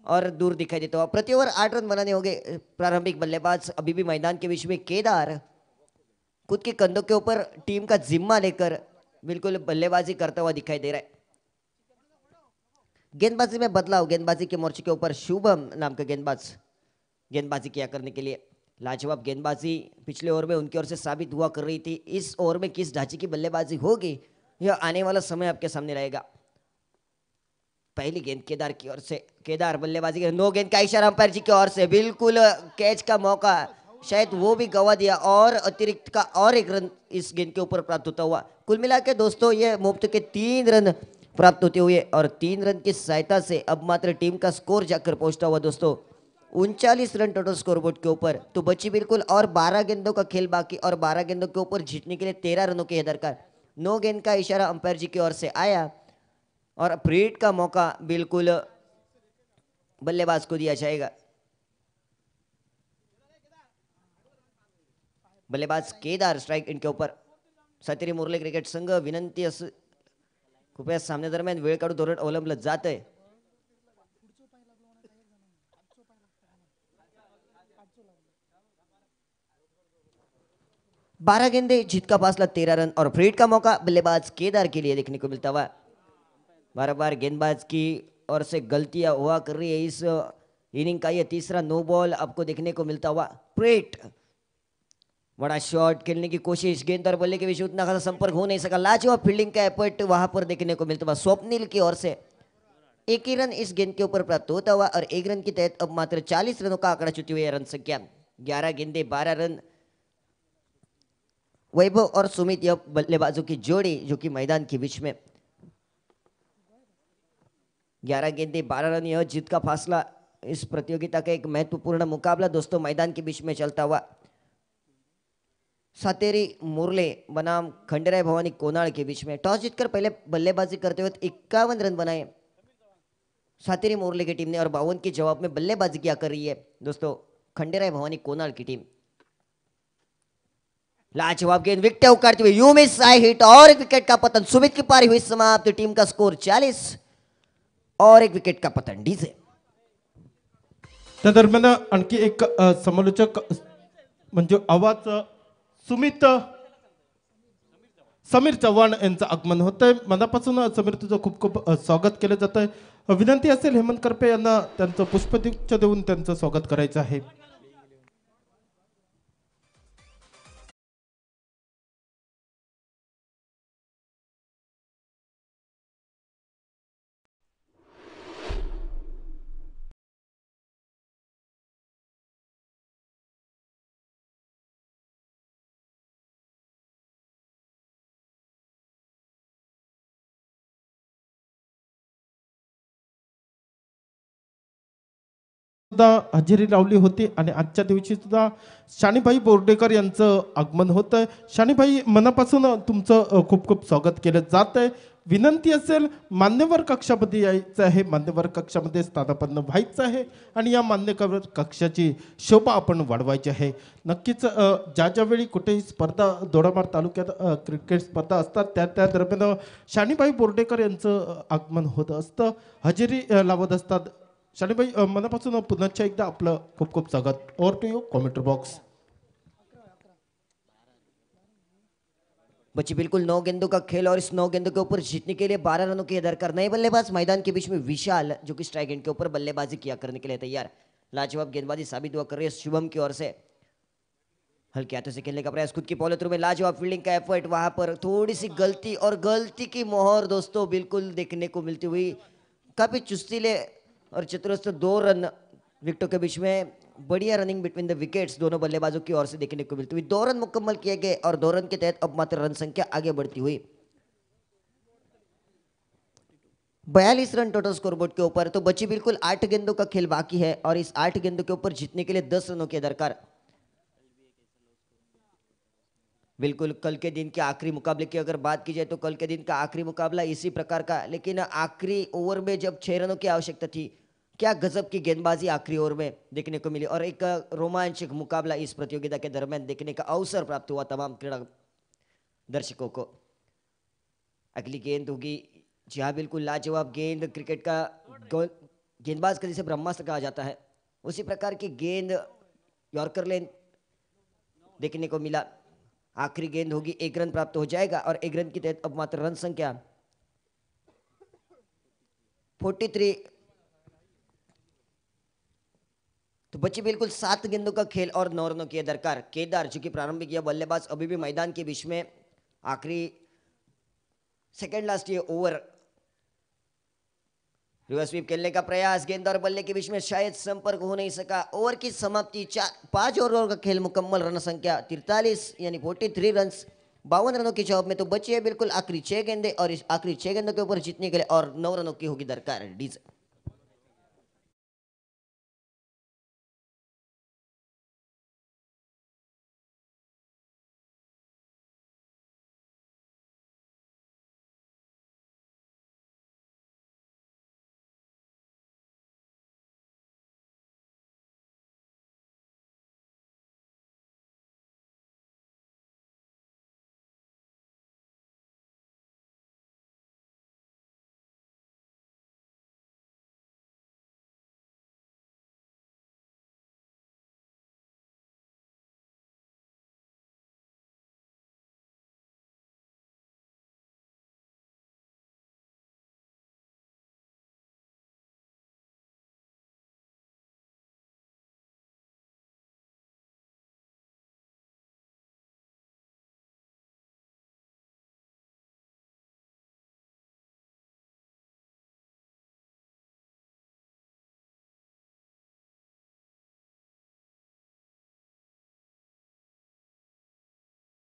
और दूर दिखाई देता हुआ। प्रति ओवर 8 रन बनाने होंगे। प्रारंभिक बल्लेबाज अभी भी मैदान के बीच में केदार खुद के कंधों के ऊपर टीम का जिम्मा लेकर बिल्कुल बल्लेबाजी करता हुआ दिखाई दे रहा है। गेंदबाजी में बदलाव, गेंदबाजी के मोर्चे के ऊपर शुभम नाम का गेंदबाज गेंदबाजी किया करने के लिए। लाजवाब गेंदबाजी पिछले ओवर में उनकी ओर से साबित हुआ कर रही थी। इस ओवर में किस ढांचे की बल्लेबाजी होगी यह आने वाला समय आपके सामने रहेगा। पहली गेंद केदार की ओर से, केदार बल्लेबाजी के नो गेंद का इशारा अंपायर जी की ओर से। बिल्कुल कैच का मौका शायद वो भी गवा दिया और अतिरिक्त का और एक रन इस गेंद के ऊपर प्राप्त होता हुआ। कुल मिला के दोस्तों ये मुफ्त के 3 रन प्राप्त होते हुए और 3 रन की सहायता से अब मात्र टीम का स्कोर जाकर पहुंचता हुआ दोस्तों 39 रन टोटल स्कोरबोर्ड के ऊपर। तो बची बिल्कुल और 12 गेंदों का खेल बाकी और 12 गेंदों के ऊपर जीतने के लिए 13 रनों की दरकार। नो गेंद का इशारा अंपायर जी की ओर से आया और प्रेट का मौका बिल्कुल बल्लेबाज को दिया जाएगा। बल्लेबाज केदार स्ट्राइक इनके ऊपर। सातेरी मुरली क्रिकेट संघ विनंती कृपया सामने दरम्यान वेळ काढून धोरण अवलंबलं जात आहे। बारह गेंदे, जीत का फासला 13 रन और फ्रीड का मौका बल्लेबाज केदार के लिए देखने को मिलता हुआ। बार बार गेंदबाज की ओर से गलतियां हुआ कर रही है इस इनिंग का ये तीसरा नो बॉल आपको देखने को मिलता हुआ। प्रेट बड़ा शॉट खेलने की कोशिश, गेंद और बल्ले के बीच उतना खासा संपर्क हो नहीं सका। लाजवाब फील्डिंग का एफर्ट वहां पर देखने को मिलता हुआ। स्वप्निल की ओर से एक ही रन इस गेंद के ऊपर प्राप्त होता हुआ और एक रन के तहत अब मात्र 40 रनों का आंकड़ा चुकी हुई है रन संख्या। 11 गेंदे 12 रन। वैभव और सुमित यह बल्लेबाजों की जोड़ी जो कि मैदान के बीच में 11 गेंदे 12 रन, यह जीत का फासला। इस प्रतियोगिता का एक महत्वपूर्ण मुकाबला दोस्तों मैदान के बीच में चलता हुआ। सातेरी मुरले बनाम खंडेराय भवानी कोनाड़ के बीच में टॉस जीतकर पहले बल्लेबाजी करते हुए 51 रन बनाए सातेरी मुरले की टीम ने और 52 के जवाब में बल्लेबाजी क्या कर रही है दोस्तों खंडेराय भवानी कोनाड़ की टीम। लाजवाब गेंद, विकेट उखाड़ती हुई, यू मिस आई हिट और एक विकेट का पतन। सुमित की पारी हुई समाप्त। टीम का स्कोर 40 और एक विकेट का पतन डीजे। त्या दरम्यान आणखी एक समालोचक म्हणजे आवाज समीर चव्हाण यांचं आगमन होतंय। मनापासून समीर तुझं खूप खूप स्वागत केलं जात आहे। विनंती असेल हेमंत करपे यांना त्यांचं पुष्पगुच्छ देऊन त्यांचं स्वागत करायचं आहे। सुद्धा हजेरी लावली होती आणि आजच्या दिवशी सुद्धा शानीभाई बोर्डेकर यांचं आगमन होतं। शानीभाई मनापासून तुमचं खूप खूप स्वागत केलं जात आहे। विनंती असेल मान्यवर कक्षामध्ये यायचं आहे, मान्यवर कक्षामध्ये स्थानापन्न व्हायचं आहे आणि या मान्यवर कक्षाची शोभा आपण वाढवायची आहे। नक्कीच ज्या ज्यावेळी कुठेही स्पर्धा दोडामार्ग तालुक्यात क्रिकेट स्पर्धा असतात त्या दरम्यान शानीभाई बोर्डेकर यांचं आगमन होत असतं, हजेरी लावत असतात। शानीभाई मनापासून पुन्हा एकदा आपलं खूप खूप स्वागत। Over to you commentary box. बच्ची बिल्कुल 9 गेंदों का खेल और इस 9 गेंदों के ऊपर जीतने के लिए 12 रनों की दरकार। नए बल्लेबाज मैदान के बीच में विशाल जो कि स्ट्राइक एंड के ऊपर बल्लेबाजी किया करने के लिए तैयार। लाजवाब गेंदबाजी साबित हुआ कर रही है शुभम की ओर से। हल्के हाथों से खेलने का प्रयास, खुद की पॉलो थ्रू में लाजवाब फील्डिंग का एफर्ट, वहां पर थोड़ी सी गलती और गलती की मोहर दोस्तों बिल्कुल देखने को मिलती हुई। काफी चुस्तीले और चतुरस्र 2 रन विकेटों के बीच में बढ़िया रनिंग बिटवीन द विकेट्स दोनों बल्लेबाजों की ओर से देखने को मिलती हुई। 2 रन मुकम्मल किए गए और 2 रन के तहत अब मात्र रन संख्या आगे बढ़ती हुई 42 रन टोटल स्कोरबोर्ड के ऊपर। तो बची बिल्कुल 8 गेंदों का खेल बाकी है और इस 8 गेंदों के ऊपर जीतने के लिए 10 रनों की दरकार। बिल्कुल कल के दिन के आखिरी मुकाबले की अगर बात की जाए तो कल के दिन का आखिरी मुकाबला इसी प्रकार का, लेकिन आखिरी ओवर में जब 6 रनों की आवश्यकता थी, क्या गजब की गेंदबाजी आखिरी ओवर में देखने को मिली और एक रोमांचक मुकाबला इस प्रतियोगिता के दरमियान देखने का अवसर प्राप्त हुआ तमाम क्रीड़ा दर्शकों को। अगली गेंद होगी, जी हाँ बिल्कुल लाजवाब गेंद, क्रिकेट का गेंदबाज का जिसे ब्रह्मास्त्र कहा जाता है उसी प्रकार की गेंद यॉर्कर लेन देखने को मिला। आखिरी गेंद होगी, 1 रन प्राप्त हो जाएगा और 1 रन की तहत अब मात्र रन संख्या 43। तो बची बिल्कुल 7 गेंदों का खेल और 9 रनों की दरकार। केदार जो कि प्रारंभिक यह बल्लेबाज अभी भी मैदान के बीच में आखिरी सेकंड लास्ट ये ओवर रिवर्स स्वीप खेलने का प्रयास, गेंद और बल्ले के बीच में शायद संपर्क हो नहीं सका। ओवर की समाप्ति 5 ओवर का खेल मुकम्मल, रन संख्या 43 यानी 43 रन 52 रनों के जवाब में। तो बची है बिल्कुल आखिरी 6 गेंदे और इस आखिरी 6 गेंदों के ऊपर जीतने के लिए और 9 रनों की होगी दरकार डीजे।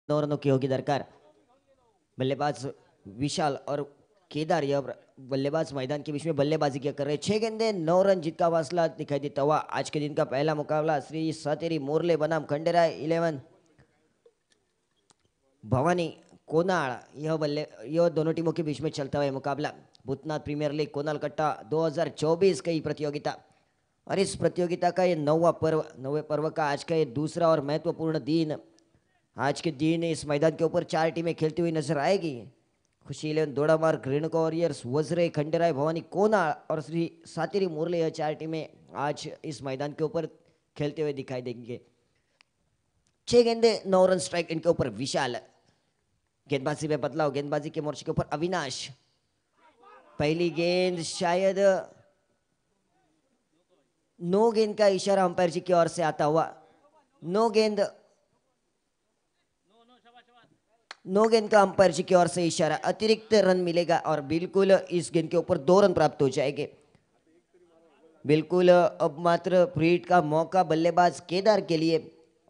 9 रनों की होगी दरकार। बल्लेबाज विशाल और केदार यह बल्लेबाज मैदान के बीच में बल्लेबाजी क्या कर रहे हैं। 6 गेंदे 9 रन जीत का फासला दिखाई देता हुआ आज के दिन का पहला मुकाबला श्री सातेरी मोरले बनाम खंडेराय 11 भवानी कोनाल यह दोनों टीमों के बीच में चलता हुआ मुकाबला भूतनाथ प्रीमियर लीग कोनाल कट्टा 2024 की प्रतियोगिता। और इस प्रतियोगिता का ये नौवे पर्व का आज का ये दूसरा और महत्वपूर्ण दिन। आज के दिन इस मैदान के ऊपर 4 टीमें खेलती हुई नजर आएगी। खुशी 11 दोड़ा मार्ग रेणुका वॉरियर्स वज्रे खंडेराय भवानी कोनाल और श्री सातेरी मुरली यह 4 टीमें आज इस मैदान के ऊपर खेलते हुए दिखाई देंगे। 6 गेंदे 9 रन स्ट्राइक इनके ऊपर विशाल। गेंदबाजी में बदलाव गेंदबाजी के मोर्चे के ऊपर अविनाश। पहली गेंद शायद नो गेंद का इशारा अंपायर जी की ओर से आता हुआ। नो गेंद का अंपायर जी की ओर से इशारा। अतिरिक्त रन मिलेगा और बिल्कुल इस गेंद के ऊपर 2 रन प्राप्त हो जाएंगे। बिल्कुल अब मात्र फ्री हिट का मौका बल्लेबाज केदार के लिए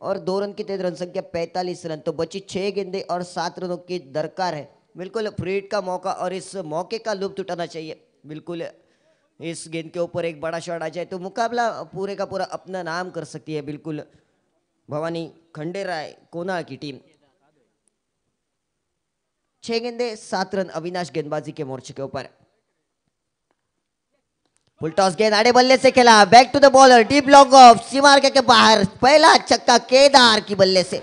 और 2 रन की तेज रन संख्या 45 रन। तो बची 6 गेंदे और 7 रनों की दरकार है। बिल्कुल फ्री हिट का मौका और इस मौके का लुत्फ उठाना चाहिए। बिल्कुल इस गेंद के ऊपर एक बड़ा शॉट आ जाए तो मुकाबला पूरे का पूरा अपना नाम कर सकती है। बिल्कुल भवानी खंडेराय कोनाल की टीम। 6 गेंदे 7 रन अविनाश गेंदबाजी के मोर्चे के ऊपर। फुल टॉस गेंद आड़े बल्ले से खेला। Back to the bowler deep long off सीमार के बाहर। पहला छक्का केदार की बल्ले से।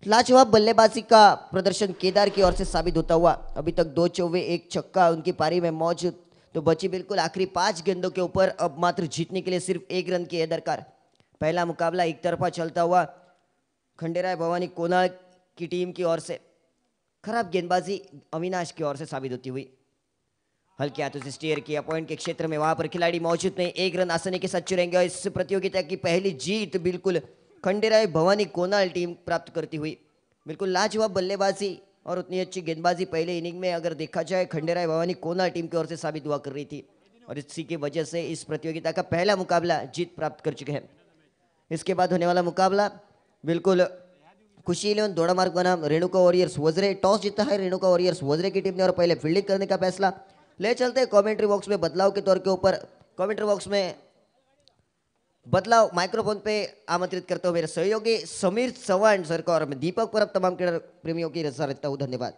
लाजवाब बल्लेबाजी का प्रदर्शन केदार की ओर से साबित होता हुआ अभी तक 2 चौवे 1 छक्का उनकी पारी में मौजूद। तो बची बिल्कुल आखिरी 5 गेंदों के ऊपर अब मात्र जीतने के लिए सिर्फ 1 रन की है दरकार। पहला मुकाबला एक तरफा चलता हुआ खंडेराय भवानी कोनाल की टीम की ओर से। खराब गेंदबाजी अविनाश की ओर से साबित होती हुई। हल्के हाथों से स्टीयर किया पॉइंट के क्षेत्र में। वहां पर खिलाड़ी मौजूद नहीं। 1 रन आसानी के साथ चुरेंगे और इस प्रतियोगिता की पहली जीत बिल्कुल खंडेराय भवानी कोनाल टीम प्राप्त करती हुई। बिल्कुल लाजवाब बल्लेबाजी और उतनी अच्छी गेंदबाजी पहले इनिंग में अगर देखा जाए खंडेराय भवानी कोनाल टीम की ओर से साबित हुआ कर रही थी और इसी की वजह से इस प्रतियोगिता का पहला मुकाबला जीत प्राप्त कर चुके हैं। इसके बाद होने वाला मुकाबला बिल्कुल खुशी 11 दौड़ा मार्ग बनाम रेणुका वॉरियर्स वज्रे। टॉस जीता है रेणुका वॉरियर्स वज्रे की टीम ने और पहले फील्डिंग करने का फैसला ले चलते हैं कमेंट्री बॉक्स में बदलाव के तौर के ऊपर। कमेंट्री बॉक्स में बदलाव माइक्रोफोन पे आमंत्रित करते हुए मेरे सहयोगी समीर चौहान सर को और मैं दीपक परब तमाम क्रीड़ा प्रेमियों की रजा रखता हूँ। धन्यवाद।